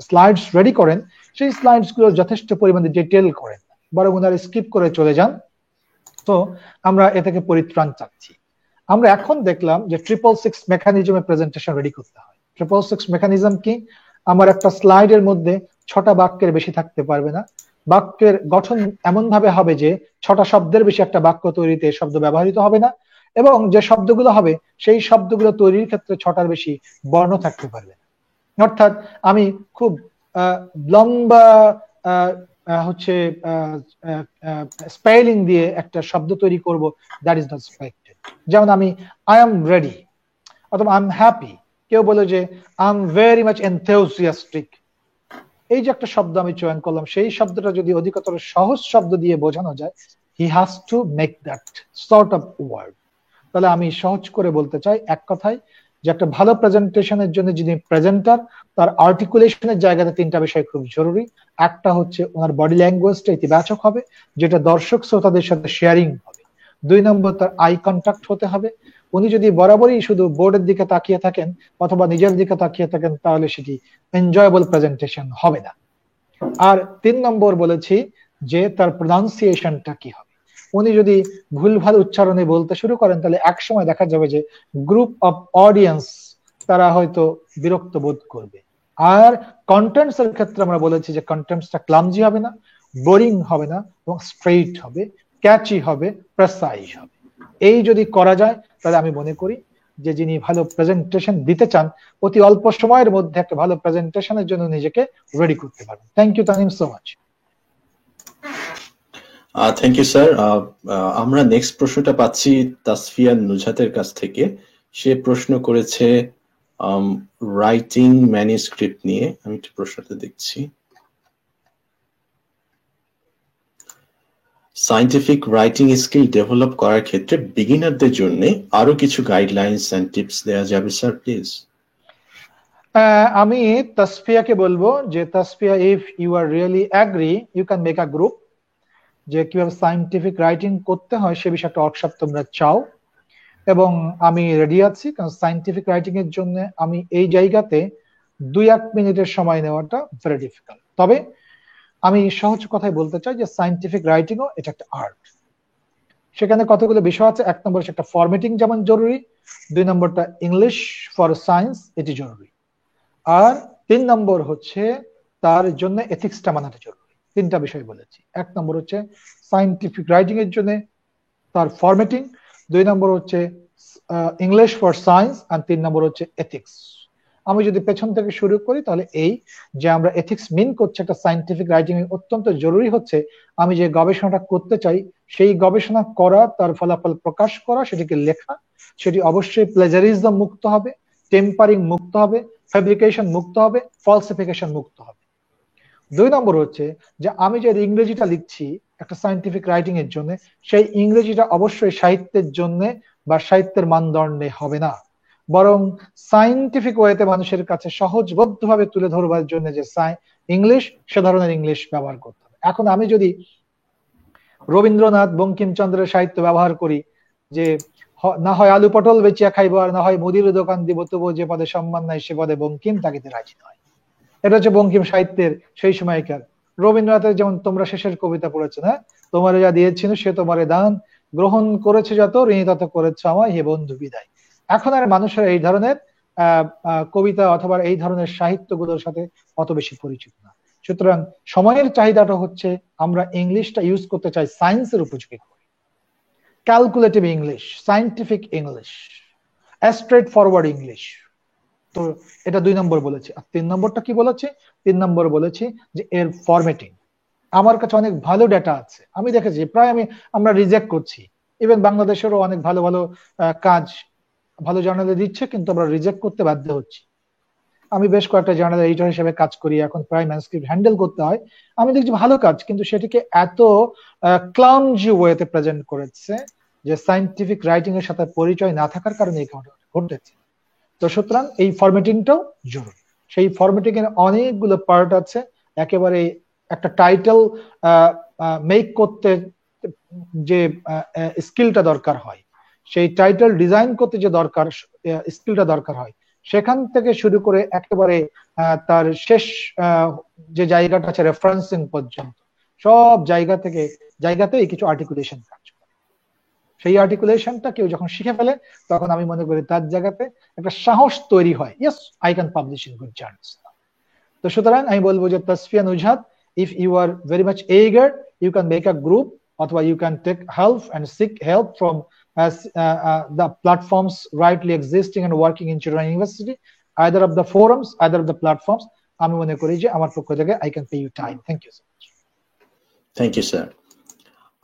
স্লাইডস রেডি করেন সেই স্লাইডস গুলো যথেষ্ট পরিমাণে ডিটেল করেন, বরং ওনারা স্কিপ করে চলে যান, তো আমরা এ থেকে পরিত্রাণ চাচ্ছি। আমরা এখন দেখলাম যে 666 মেকানিজমে প্রেজেন্টেশন রেডি করতে হয়। 666 মেকানিজম কি? আমার একটা স্লাইডের মধ্যে 6টা বাক্যের বেশি থাকতে পারবে না, বাক্যের গঠন এমন ভাবে হবে যে 6টা শব্দের বেশি একটা বাক্য তৈরিতে শব্দ ব্যবহৃত হবে না, এবং যে শব্দগুলো হবে সেই শব্দগুলো তৈরির ক্ষেত্রে 6টার বেশি বর্ণ থাকতে পারবে না। অর্থাৎ আমি খুব লম্বা হচ্ছে স্পেলিং দিয়ে একটা শব্দ তৈরি করব, দ্যাট ইজ নট এক্সপেক্টেড। যেমন আমি আই এম রেডি অথবা আই এম হ্যাপি, কেউ বলে যে I am very much enthusiastic, এই যে একটা শব্দ আমি চয়ন করলাম, সেই শব্দটা যদি অধিকতর সহজ শব্দ দিয়ে বোঝানো যায়, he has to make that sort of word. তাহলে আমি সহজ করে বলতে চাই এক কথায় যে একটা ভালো প্রেজেন্টেশনের জন্য যিনি প্রেজেন্টার তার আর্টিকুলেশনের জায়গাতে 3টা বিষয় খুব জরুরি। একটা হচ্ছে ওনার বডি ল্যাঙ্গুয়েজটা ইতিবাচক হবে, যেটা দর্শক শ্রোতাদের সাথে শেয়ারিং হবে। 2 নম্বর, তার আই কন্টাক্ট হতে হবে। উনি যদি বরাবরই শুধু বোর্ডের দিকে তাকিয়ে থাকেন অথবা নিজের দিকে তাকিয়ে থাকেন তাহলে সেটি এনজয়েবল প্রেজেন্টেশন হবে না। আর 3 নম্বর বলেছি যে তার প্রনাউন্সিয়েশনটা কি হবে। উনি যদি ভুলভাল উচ্চারণে বলতে শুরু করেন তাহলে একসময় দেখা যাবে যে গ্রুপ অফ অডিয়েন্স তারা হয়তো বিরক্ত বোধ করবে। আর কন্টেন্টস এর ক্ষেত্রে আমরা বলেছি যে কন্টেন্টসটা ক্লামজি হবে না, বোরিং হবে না, এবং স্ট্রেইট হবে, ক্যাচি হবে, প্রেসাইজ হবে। এই যদি করা যায় তাহলে আমি মনে করি যে যিনি ভালো প্রেজেন্টেশন দিতে চান অতি অল্প সময়ের মধ্যে একটা ভালো প্রেজেন্টেশনের জন্য নিজেকে রেডি করতে পারবেন। Thank you Tanim so much. Thank you sir. আমরা নেক্সট প্রশ্নটা পাচ্ছি তাসফিয়া নুজহাতের কাছ থেকে। সে প্রশ্ন করেছে রাইটিং ম্যানুস্ক্রিপ্ট নিয়ে। আমি একটু প্রশ্নটা দেখছি। সায়েন্টিফিক রাইটিং স্কিল ডেভেলপ করার ক্ষেত্রে বিগিনারদের জন্য আরো কিছু গাইডলাইনস এন্ড টিপস দেওয়া যাবে স্যার প্লিজ? আমি তাসফিয়াকে বলবো যে Tasfia, if you are really agree you can make a group, যে কিভাবে সায়েন্টিফিক রাইটিং করতে হয় সে বিষয়ে একটা ওয়ার্কশপ তোমরা চাও, এবং আমি রেডি আছি। কারণ সায়েন্টিফিক রাইটিং এর জন্য আমি এই জায়গাতে 2-1 মিনিটের সময় নেওয়াটা ভেরি ডিফিকাল্ট। তবে আমি সহজ কথায় বলতে চাই যে সায়েন্টিফিক রাইটিংও এটা একটা আর্ট। সেখানে কতগুলো বিষয় আছে। 1 নম্বর একটা ফরম্যাটিং যেমন জরুরি, 2 নম্বরটা ইংলিশ ফর সায়েন্স এটি জরুরি, আর 3 নম্বর হচ্ছে তার জন্য এথিক্সটা মানাটা জরুরি। 3টা বিষয় বলেছি। 1 নম্বর হচ্ছে সায়েন্টিফিক রাইটিং এর জন্য তার ফরম্যাটিং, 2 নম্বর হচ্ছে ইংলিশ ফর সায়েন্স, আর 3 নম্বর হচ্ছে এথিক্স। আমি যদি পেছন থেকে শুরু করি তাহলে এই যে আমরা এথিক্স মিন করছে একটা সায়েন্টিফিক রাইটিং এ অত্যন্ত জরুরি হচ্ছে আমি যে গবেষণাটা করতে চাই সেই গবেষণা করা, তার ফলাফল প্রকাশ করা, সেটিকে লেখা, সেটি অবশ্যই প্লেজারিজম মুক্ত হবে, টেম্পারিং মুক্ত হবে, ফ্যাব্রিকেশন মুক্ত হবে, ফলসিফিকেশন মুক্ত হবে। 2 নম্বর হচ্ছে যে আমি যে ইংরেজিটা লিখছি একটা সায়েন্টিফিক রাইটিং এর জন্য, সেই ইংরেজিটা অবশ্যই সাহিত্যের জন্য বা সাহিত্যের মানদণ্ডে হবে না, বরং সায়েন্টিফিক ওয়েতে মানুষের কাছে সহজবোধ্যভাবে তুলে ধরবার জন্য যে ইংলিশ, সে ধরনের ইংলিশ ব্যবহার করতে হবে। এখন আমি যদি রবীন্দ্রনাথ বঙ্কিমচন্দ্রের সাহিত্য ব্যবহার করি, যে না হয় আলু পটল বেচিয়া খাইবো আর না হয় মুদির দোকান দিব, তবু যে পদে সম্মান নাই সে পদে বঙ্কিম তাকিতে রাজি নয়। এটা হচ্ছে বঙ্কিম সাহিত্যের সেই সময়কার। রবীন্দ্রনাথের যেমন তোমরা শেষের কবিতা পড়েছো না, তোমারে যা দিয়েছিল সে তোমারে দান, গ্রহণ করেছে যত ঋণী তত করেছ আমায় হে বন্ধু বিদায়। এখন আর মানুষের এই ধরনের কবিতা অথবা এই ধরনের সাহিত্যগুলোর সাথে অত বেশি পরিচিত না। সুতরাং সময়ের চাহিদাটা হচ্ছে আমরা ইংলিশটা ইউজ করতে চাই সায়েন্সের উপযোগী করে, calculative English, scientific English, straight forward English. তো এটা 2 নম্বর বলেছি। আর 3 নম্বরটা কি বলেছি? 3 নম্বর বলেছি যে এর ফরম্যাটিং। আমার কাছে অনেক ভালো ডেটা আছে, আমি দেখেছি প্রায় আমরা রিজেক্ট করছি। ইভেন বাংলাদেশেরও অনেক ভালো ভালো কাজ ভালো জার্নালে দিচ্ছে, কিন্তু আমরা রিজেক্ট করতে বাধ্য হচ্ছি। আমি বেশ কয়েকটা জার্নাল এডিটর হিসেবে কাজ করি, এখন প্রায় ম্যানুস্ক্রিপ্ট হ্যান্ডেল করতে হয়। আমি দেখছি ভালো কাজ, কিন্তু সেটিকে এত ক্লামজি ওয়েতে প্রেজেন্ট করেছে যে সায়েন্টিফিক রাইটিং এর সাথে পরিচয় না থাকার কারণে এই ঘটনা ঘটেছে। তো সুতরাং এই ফরম্যাটিংটাও জরুরি। সেই ফরম্যাটিং এর অনেকগুলো পার্ট আছে। একেবারে একটা টাইটেল মেক করতে যে স্কিলটা দরকার হয়, সেই টাইটেল ডিজাইন করতে যে দরকার স্কিলটা দরকার হয়, সেখান থেকে শুরু করে একেবারে তার শেষ যে জায়গাটা আছে রেফারেন্সিং পর্যন্ত, সব জায়গাতেই কিছু আর্টিকুলেশন কাজ করে। সেই আর্টিকুলেশনটা কেউ যখন শিখে ফেলে, তখন আমি মনে করি তার জায়গাতে একটা সাহস তৈরি হয়, yes I can publish in good journals. তো সুতরাং আমি বলবো যে Tasfia Nuzhat, if you are very much eager, you can make a group, অথবা you can take help and seek help from the platforms rightly existing and working in Children University, either of the forums, either of the platforms. আমি মনে করি যে আমার পক্ষ থেকে I can pay you time. Thank you so much. Thank you sir.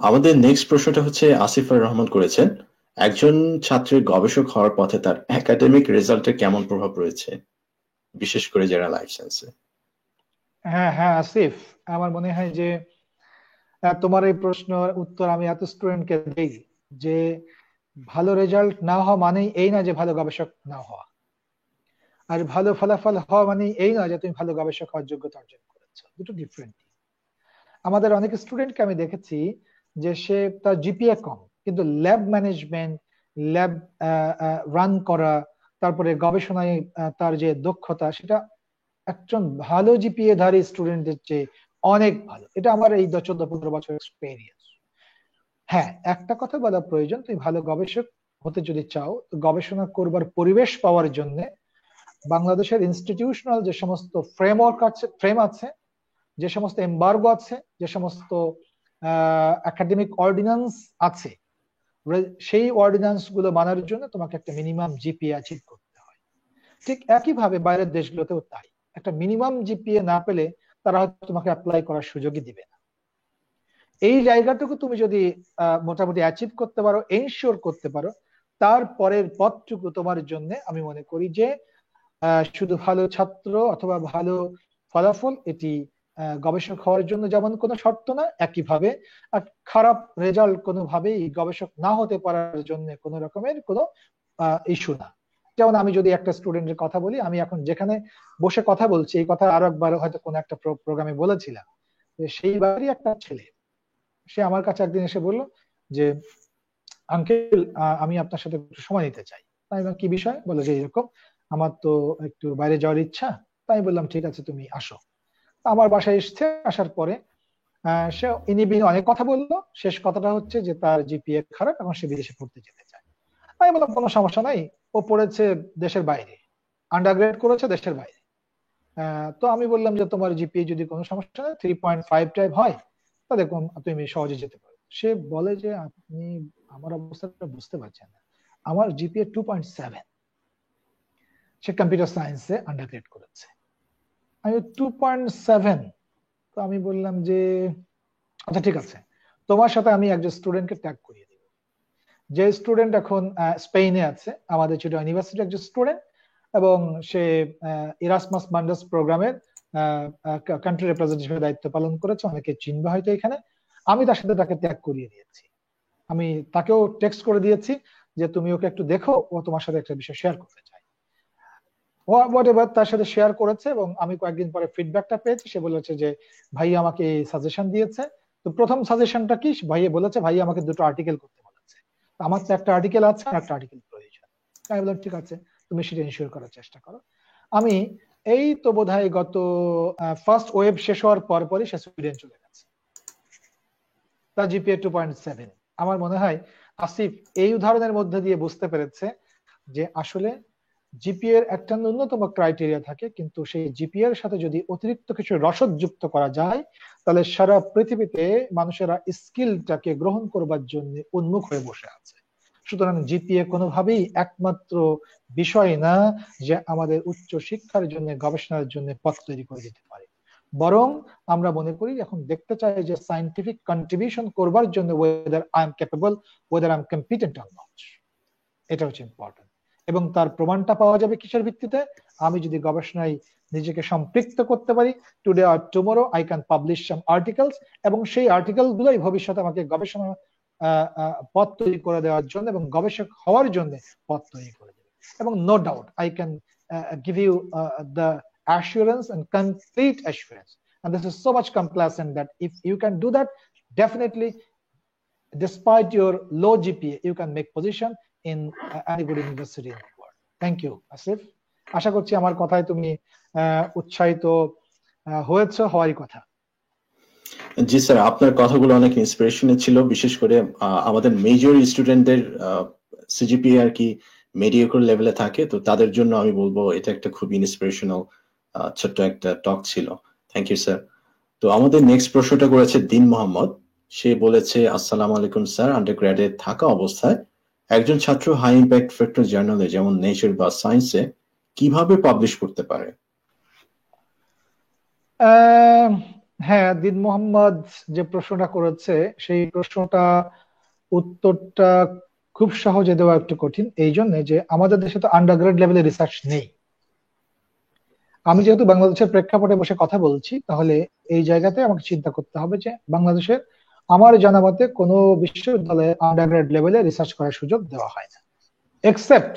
আমাদের next প্রশ্নটা হচ্ছে আসিফুর রহমান করেছেন, একজন ছাত্রের গবেষক হওয়ার পথে তার একাডেমিক রেজাল্টের কেমন প্রভাব রয়েছে, বিশেষ করে যারা লাইফ সায়েন্সে? হ্যাঁ হ্যাঁ আসিফ, আমার মনে হয় যে তোমার এই প্রশ্নের উত্তর আমি এত স্টুডেন্টকে দেই যে ভালো রেজাল্ট না হওয়া মানেই এই না যে ভালো গবেষক না হওয়া, আর ভালো ফলাফল হওয়া মানেই এই না যে তুমি ভালো গবেষক হওয়ার যোগ্যতা অর্জন করেছো। দুটো ডিফারেন্ট। আমাদের অনেক স্টুডেন্টকে আমি দেখেছি যে সে তার জিপিএ কম, কিন্তু ল্যাব ম্যানেজমেন্ট, ল্যাব রান করা, তারপরে গবেষণায় তার যে দক্ষতা, সেটা একজন ভালো জিপিএ ধারী স্টুডেন্টদের চেয়ে অনেক ভালো। এটা আমার এই 14-15 বছর এক্সপেরিয়েন্স। হ্যাঁ, একটা কথা বলা প্রয়োজন, তুমি ভালো গবেষক হতে যদি চাও, তো গবেষণা করবার পরিবেশ পাওয়ার জন্য বাংলাদেশের ইনস্টিটিউশনাল যে সমস্ত ফ্রেম আছে, যে সমস্ত এমবার্গো আছে, যে সমস্ত একাডেমিক অর্ডিন্যান্স আছে, সেই অর্ডিন্যান্স গুলো মানার জন্য তোমাকে একটা মিনিমাম জিপিএ অ্যাচিভ করতে হয়। ঠিক একইভাবে বাইরের দেশগুলোতেও তাই, একটা মিনিমাম জিপিএ না পেলে তারা হয়তো তোমাকে অ্যাপ্লাই করার সুযোগই দিবে না। এই জায়গাটুকু তুমি যদি মোটামুটি অ্যাচিভ করতে পারো, এনশিওর করতে পারো, তারপরের পথটুকু তোমার জন্য আমি মনে করি যে শুধু ভালো ছাত্র অথবা ভালো ফলাফল এটি গবেষক হওয়ার জন্য যেমন কোনো শর্ত না, একইভাবে খারাপ রেজাল্ট কোনোভাবেই গবেষক না হতে পারার জন্য কোনো রকমের কোনো ইস্যু না। যেমন আমি যদি একটা স্টুডেন্টের কথা বলি, আমি এখন যেখানে বসে কথা বলছি, এই কথা আরো একবার হয়তো কোনো একটা প্রোগ্রামে বলেছিলাম, সেইবারই একটা ছেলে সে আমার কাছে একদিন এসে বলল যে আঙ্কেল আমি আপনার সাথে একটু সময় নিতে চাই। আমি বললাম কি বিষয়? বলে যে এরকম আমার তো একটু বাইরে যাওয়ার ইচ্ছা। তাই বললাম ঠিক আছে তুমি আসো। আমার বাসায় এসছে, আসার পরে সে ইনিবিনি অনেক কথা বললো। শেষ কথাটা হচ্ছে যে তার জিপিএ খারাপ, এখন সে বিদেশে পড়তে যেতে চায়। আমি বললাম কোনো সমস্যা নাই, ও পড়েছে দেশের বাইরে, আন্ডারগ্রেড করেছে দেশের বাইরে। তো আমি বললাম যে তোমার জিপিএ যদি কোনো সমস্যা নেই 3.5 টাইপ হয়, তাহলে তুমি সহজে যেতে পারো। সে বলে যে আপনি আমার অবস্থাটা বুঝতে পারছেন না, আমার জিপিএ 2.7, সে কম্পিউটার সায়েন্সে আন্ডারগ্রেড করেছে। আমি 2.7। তো আমি বললাম যে আচ্ছা ঠিক আছে, তোমার সাথে আমি একজন স্টুডেন্টকে ট্যাগ করিয়ে দিব, যে স্টুডেন্ট এখন স্পেনে আছে, আমাদের ছোট ইউনিভার্সিটির একজন স্টুডেন্ট, এবং সে ইরাসমাস মান্ডাস প্রোগ্রামের কান্ট্রি রিপ্রেজেন্টেটিভের দায়িত্ব পালন করেছে, অনেকে চিনবে হয়তো এখানে। আমি তার সাথে তাকে ট্যাগ করিয়ে দিয়েছি, আমি তাকেও টেক্সট করে দিয়েছি যে তুমি ওকে একটু দেখো, ও তোমার সাথে একটা বিষয় শেয়ার করতে চায়। হোয়াট এভার তার সাথে শেয়ার করেছে, এবং আমি কয়েকদিন পরে ফিডব্যাকটা পেয়েছি। সে বলেছে যে ভাই আমাকে সাজেশন দিয়েছে তো প্রথম সাজেশনটা কি, ভাইয়া বলেছে ভাই আমাকে দুটো আর্টিকেল করতে বলেছে, তো আমার তো একটা আর্টিকেল আছে আর একটা আর্টিকেল প্রয়োজন। আমি বললাম ঠিক আছে, তুমি সেটা ইনশিওর করার চেষ্টা করো। আমি এই তো বোধহয় গত ফার্স্ট ওয়েব শেষ হওয়ার পরই সে সুইডেন চলে গেছে, তার জিপিএ 2.7। আমার মনে হয় আসিফ এই উদাহরণের মধ্যে দিয়ে বুঝতে পেরেছে যে আসলে জিপিএ এর একটা ন্যূনতম ক্রাইটেরিয়া থাকে, কিন্তু সেই জিপিএ এর সাথে যদি অতিরিক্ত কিছু রসদ যুক্ত করা যায় তাহলে সারা পৃথিবীতে মানুষেরা স্কিলটাকে গ্রহণ করবার জন্য উন্মুখ হয়ে বসে আছে। সুতরাং জিপিএ কোনোভাবেই একমাত্র বিষয় না যে আমাদের উচ্চ শিক্ষার জন্য, গবেষণার জন্য পথ তৈরি করে দিতে পারে, বরং আমরা মনে করি এখন দেখতে চাই যে সায়েন্টিফিক কন্ট্রিবিউশন করবার জন্য weather I am capable, weather I am competent or not, এটা হচ্ছে ইম্পর্টেন্ট। এবং তার প্রমাণটা পাওয়া যাবে কিসের ভিত্তিতে? আমি যদি গবেষণায় নিজেকে সম্পৃক্ত করতে পারি, টুডে আর tomorrow I can publish some articles, এবং সেই আর্টিকেল গুলোই ভবিষ্যতে আমাকে গবেষণা পথ তৈরি করে দেওয়ার জন্য এবং গবেষক হওয়ার জন্য পথ তৈরি করে দেবে। এবং no doubt I can give you the assurance and complete assurance, and this is so much complacent that if you can do that, definitely despite your low GPA you can make position in any good university in the world. Thank you Asif, আশা করছি আমার কথায় তুমি উৎসাহিত হয়েছে, হওয়ারই কথা। জি sir, আপনার কথাগুলো অনেক ইন্সপিরেশনাল ছিল, বিশেষ করে আমাদের মেজর স্টুডেন্টদের সিজিপিএ আর কি মেডিওক্র লেভেলে থাকে, তো তাদের জন্য আমি বলবো এটা একটা খুব ইন্সপিরেশনাল ছোট্ট একটা টক ছিল। Thank you sir. তো আমাদের নেক্সট প্রশ্নটা করেছে দিন মোহাম্মদ। সে বলেছে, আসসালামু আলাইকুম স্যার, আন্ডারগ্র্যাডে থাকা অবস্থায় একজন ছাত্র হাই ইম্প্যাক্ট ফ্যাক্টর জার্নালে যেমন নেচার বা সায়েন্সে কিভাবে পাবলিশ করতে পারে? হ্যাঁ, দিন মোহাম্মদ যে প্রশ্নটা করেছে সেই প্রশ্নটা উত্তরটা খুব সহজে দেওয়া একটু কঠিন, এই জন্য যে আমাদের দেশে তো আন্ডারগ্রেড লেভেলে রিসার্চ নেই। আমি যেহেতু বাংলাদেশের প্রেক্ষাপটে বসে কথা বলছি, তাহলে এই জায়গাতে আমাকে চিন্তা করতে হবে যে বাংলাদেশের আমার জানা মতে কোনো বিশ্ববিদ্যালয়ে আন্ডারগ্রেড লেভেলে রিসার্চ করার সুযোগ দেওয়া হয় না, এক্সেপ্ট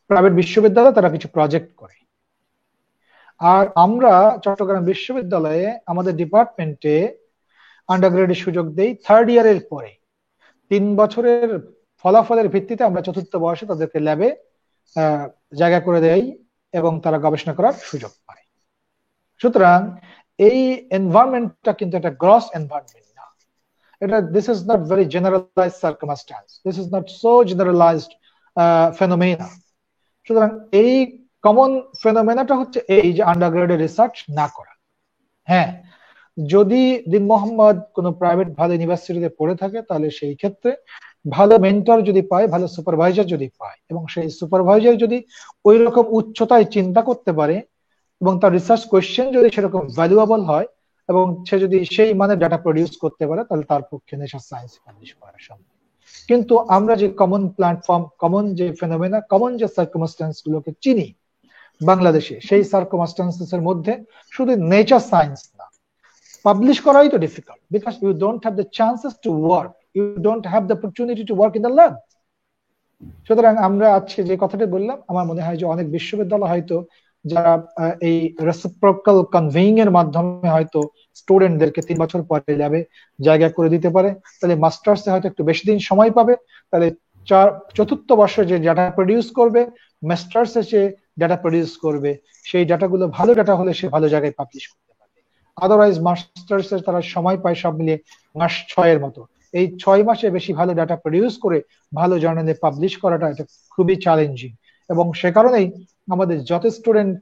প্রাইভেট বিশ্ববিদ্যালয়, তারা কিছু প্রজেক্ট করে। আর আমরা চট্টগ্রাম বিশ্ববিদ্যালয়ে আমাদের ডিপার্টমেন্টে আন্ডারগ্রেডের সুযোগ দেই থার্ড ইয়ারের পরে। 3 বছরের ফলাফলের ভিত্তিতে আমরা চতুর্থ বয়সে তাদেরকে ল্যাবে জায়গা করে দেই এবং তারা গবেষণা করার সুযোগ পায়। সুতরাং এই এনভায়রনমেন্টটা কিন্তু একটা গ্রস এনভায়রনমেন্ট না, এটা this is not very generalised circumstance, this is not so generalised phenomena. সুতরাং এই কমন ফেনোমেনাটা হচ্ছে এই যে আন্ডারগ্রেডের রিসার্চ না করা। হ্যাঁ, যদি দিন মোহাম্মদ কোনো প্রাইভেট ভালো ইউনিভার্সিটিতে পড়ে থাকে তাহলে সেই ক্ষেত্রে ভালো মেন্টর যদি পায়, ভালো সুপারভাইজার যদি পায়, এবং সেই সুপারভাইজার যদি ওই রকম উচ্চতায় চিন্তা করতে পারে এবং তার রিসার্চ কোয়েশ্চেন যদি সেরকম ভ্যালুয়েবল হয় এবং সে যদি সেই মানের ডাটা প্রডিউস করতে পারে, তাহলে তার পক্ষে নেশার সায়েন্স পাবলিশ করা সম্ভব। কিন্তু আমরা যে কমন প্ল্যাটফর্ম, কমন যে ফেনোমেনা, কমন যে সার্কামস্ট্যান্স গুলোকে চিনি বাংলাদেশে, সেই সার্কামস্ট্যান্সেস এর মধ্যে শুধু নেচার সায়েন্স না, পাবলিশ করাই তো difficult, because you don't have the chances to work, you don't have the opportunity to work in the lab. সুতরাং আমরা আজকে যে কথাটা বললাম, আমার মনে হয় যে অনেক বিশ্ববিদ্যালয় হয়তো যারা এই রেসিপ্রোকাল কনভেইং এর মাধ্যমে হয়তো স্টুডেন্টদেরকে 3 বছর পরে ল্যাবে জায়গা করে দিতে পারে, তাহলে মাস্টার্সে হয়তো একটু বেশি দিন সময় পাবে, তাহলে চতুর্থ বর্ষে যে ডাটা প্রডিউস করবে, মাস্টার্সে যে ডাটা প্রডিউস করবে, সেই ডাটাগুলো ভালো ডাটা হলে সে ভালো জায়গায় পাবলিশ করতে পারবে। আদারওয়াইজ মাস্টার্সে তারা সময় পায় সব মিলিয়ে মাস 6 মতো, এই 6 মাসে বেশি ভালো ডাটা প্রডিউস করে ভালো জার্নালে পাবলিশ করাটা এটা খুবই চ্যালেঞ্জিং। এবং সে কারণেই আমাদের যত স্টুডেন্ট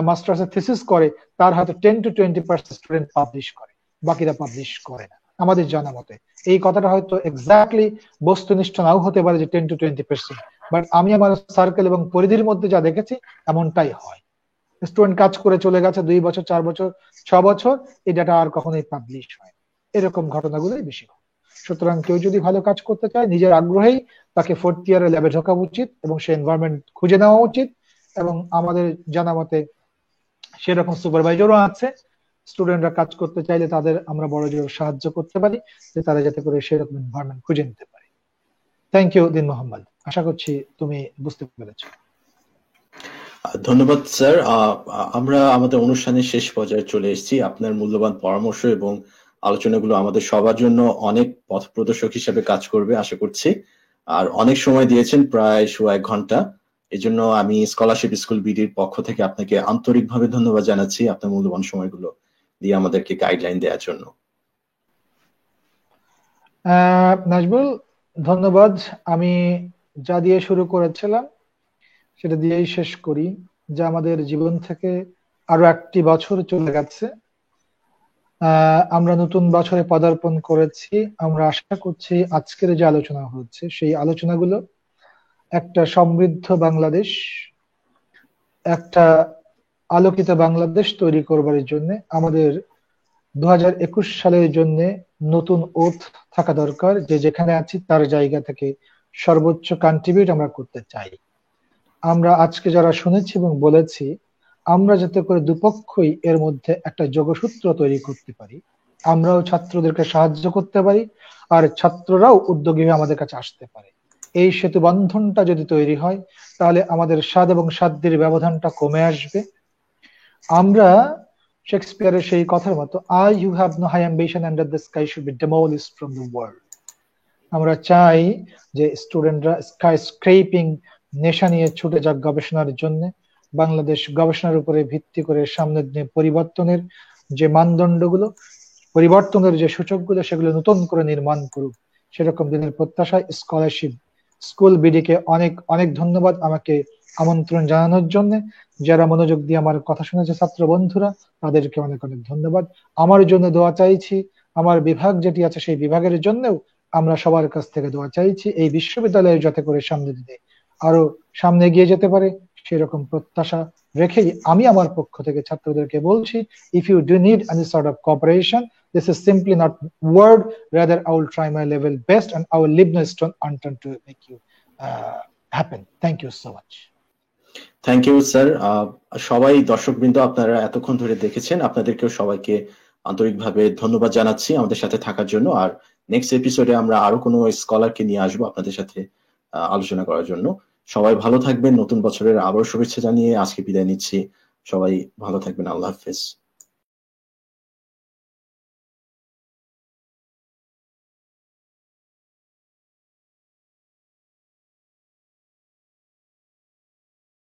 মাস্টার্সে থিসিস করে তার হয়তো 10 to 20% স্টুডেন্ট পাবলিশ করে, বাকিরা পাবলিশ করে না আমাদের জানা মতে। এই কথাটা হয়তো এক্স্যাক্টলি বস্তুনিষ্ঠ নাও হতে পারে যে 10 to 20%, বাট আমি আমার সার্কেল এবং পরিধির মধ্যে যা দেখেছি এমনটাই হয়। স্টুডেন্ট কাজ করে চলে গেছে 2 বছর, 4 বছর, 6 বছর, এই ডাটা আর কখনোই পাবলিশ হয়, এরকম ঘটনাগুলোই বেশি হয়। সুতরাং কেউ যদি ভালো কাজ করতে চায়, নিজের আগ্রহেই তাকে 4th ইয়ারে ল্যাবে ঢোকা উচিত এবং সে এনভায়রনমেন্ট খুঁজে নেওয়া উচিত। এবং আমাদের জানা মতে সেরকম সুপারভাইজারও আছে, স্টুডেন্টরা কাজ করতে চাইলে তাদের আমরা বড় জোর সাহায্য করতে পারি যে তারা যাতে করে সেরকম এনভায়রনমেন্ট খুঁজে নিতে পারে। থ্যাংক ইউ দিন মোহাম্মদ, আশা করছি তুমি বুঝতে পেরেছো। ধন্যবাদ স্যার। আমরা আমাদের অনুষ্ঠানের শেষ পর্যায়ে চলে এসেছি। আপনার মূল্যবান পরামর্শ এবং আলোচনাগুলো আমাদের সবার জন্য অনেক পথ প্রদর্শক হিসেবে কাজ করবে আশা করছি। আর অনেক সময় দিয়েছেন, প্রায় 1 ঘন্টা। এজন্য আমি স্কলারশিপ স্কুল বিডির পক্ষ থেকে আপনাকে আন্তরিকভাবে ধন্যবাদ জানাচ্ছি আপনার মূল্যবান সময়গুলো দিয়ে আমাদেরকে গাইডলাইন দেওয়ার জন্য। নাজবুল, ধন্যবাদ। আমি যা দিয়ে শুরু করেছিলাম সেটা দিয়েই শেষ করি, যে আমাদের জীবন থেকে আরো একটি বছর চলে গেছে। আমরা নতুন বছরে পদার্পণ করেছি। আমরা আশা করছি আজকের যে আলোচনা হচ্ছে সেই আলোচনাগুলো একটা সমৃদ্ধ বাংলাদেশ, একটা আলোকিত বাংলাদেশ তৈরি করবার জন্য আমাদের 2021 সালের জন্য নতুন ওথ থাকা দরকার, যে যেখানে আছি তার জায়গা থেকে সর্বোচ্চ কন্ট্রিবিউট আমরা করতে চাই। আমরা আজকে যারা শুনেছি এবং বলেছি, আমরা যাতে করে দুপক্ষই এর মধ্যে একটা যোগসূত্র তৈরি করতে পারি, আমরাও ছাত্রদেরকে সাহায্য করতে পারি আর ছাত্ররাও উদ্যোগী হয়ে আমাদের কাছে আসতে পারে। এই সেতু বন্ধনটা যদি তৈরি হয়, তাহলে আমাদের স্বাদ এবং সাধ্যের ব্যবধানটা কমে আসবে। আমরা শেক্সপিয়ারের সেই কথার মতো, I you have no high ambition under the sky should be demolished from the world. আমরা চাই যে স্টুডেন্টরা স্কাই স্ক্রেপিং নেশা নিয়ে ছুটে যাক গবেষণার জন্য। বাংলাদেশ গবেষণার উপরে ভিত্তি করে সামনের দিনে পরিবর্তনের যে মানদণ্ডগুলো, পরিবর্তনের যে সূচকগুলো, সেগুলো নতুন করে নির্মাণ করুক, সেরকম দিনের প্রত্যাশায় স্কলারশিপ স্কুল বিডিকে অনেক অনেক ধন্যবাদ আমাকে আমন্ত্রণ জানানোর জন্য। যারা মনোযোগ দিয়ে আমার কথা শুনেছে ছাত্র বন্ধুরা, তাদেরকে অনেক অনেক ধন্যবাদ। আমার জন্য দোয়া চাইছি, আমার বিভাগ যেটি আছে সেই বিভাগের জন্যও আমরা সবার কাছ থেকে দোয়া চাইছি, এই বিশ্ববিদ্যালয়ে যাতে করে সামনে দিনে আরো সামনে এগিয়ে যেতে পারে সেরকম প্রত্যাশা রেখেই আমি আমার পক্ষ থেকে ছাত্রদেরকে বলছি, if you do need any sort of cooperation, this is simply not word, rather I will try my level best and I will leave no stone unturned to make you happen. Thank you so much. Thank you sir. সবাই দর্শকবৃন্দ, আপনারা এতক্ষণ ধরে দেখেছেন, আপনাদেরকেও সবাইকে আন্তরিকভাবে ধন্যবাদ জানাচ্ছি আমাদের সাথে থাকার জন্য। আর নেক্সট এপিসোডে আমরা আরো কোনো স্কলারকে নিয়ে আসবো আপনাদের সাথে আলোচনা করার জন্য। সবাই ভালো থাকবেন। নতুন বছরের আবারও শুভেচ্ছা জানিয়ে আজকে বিদায় নিচ্ছি। সবাই ভালো থাকবেন। আল্লাহ হাফেজ।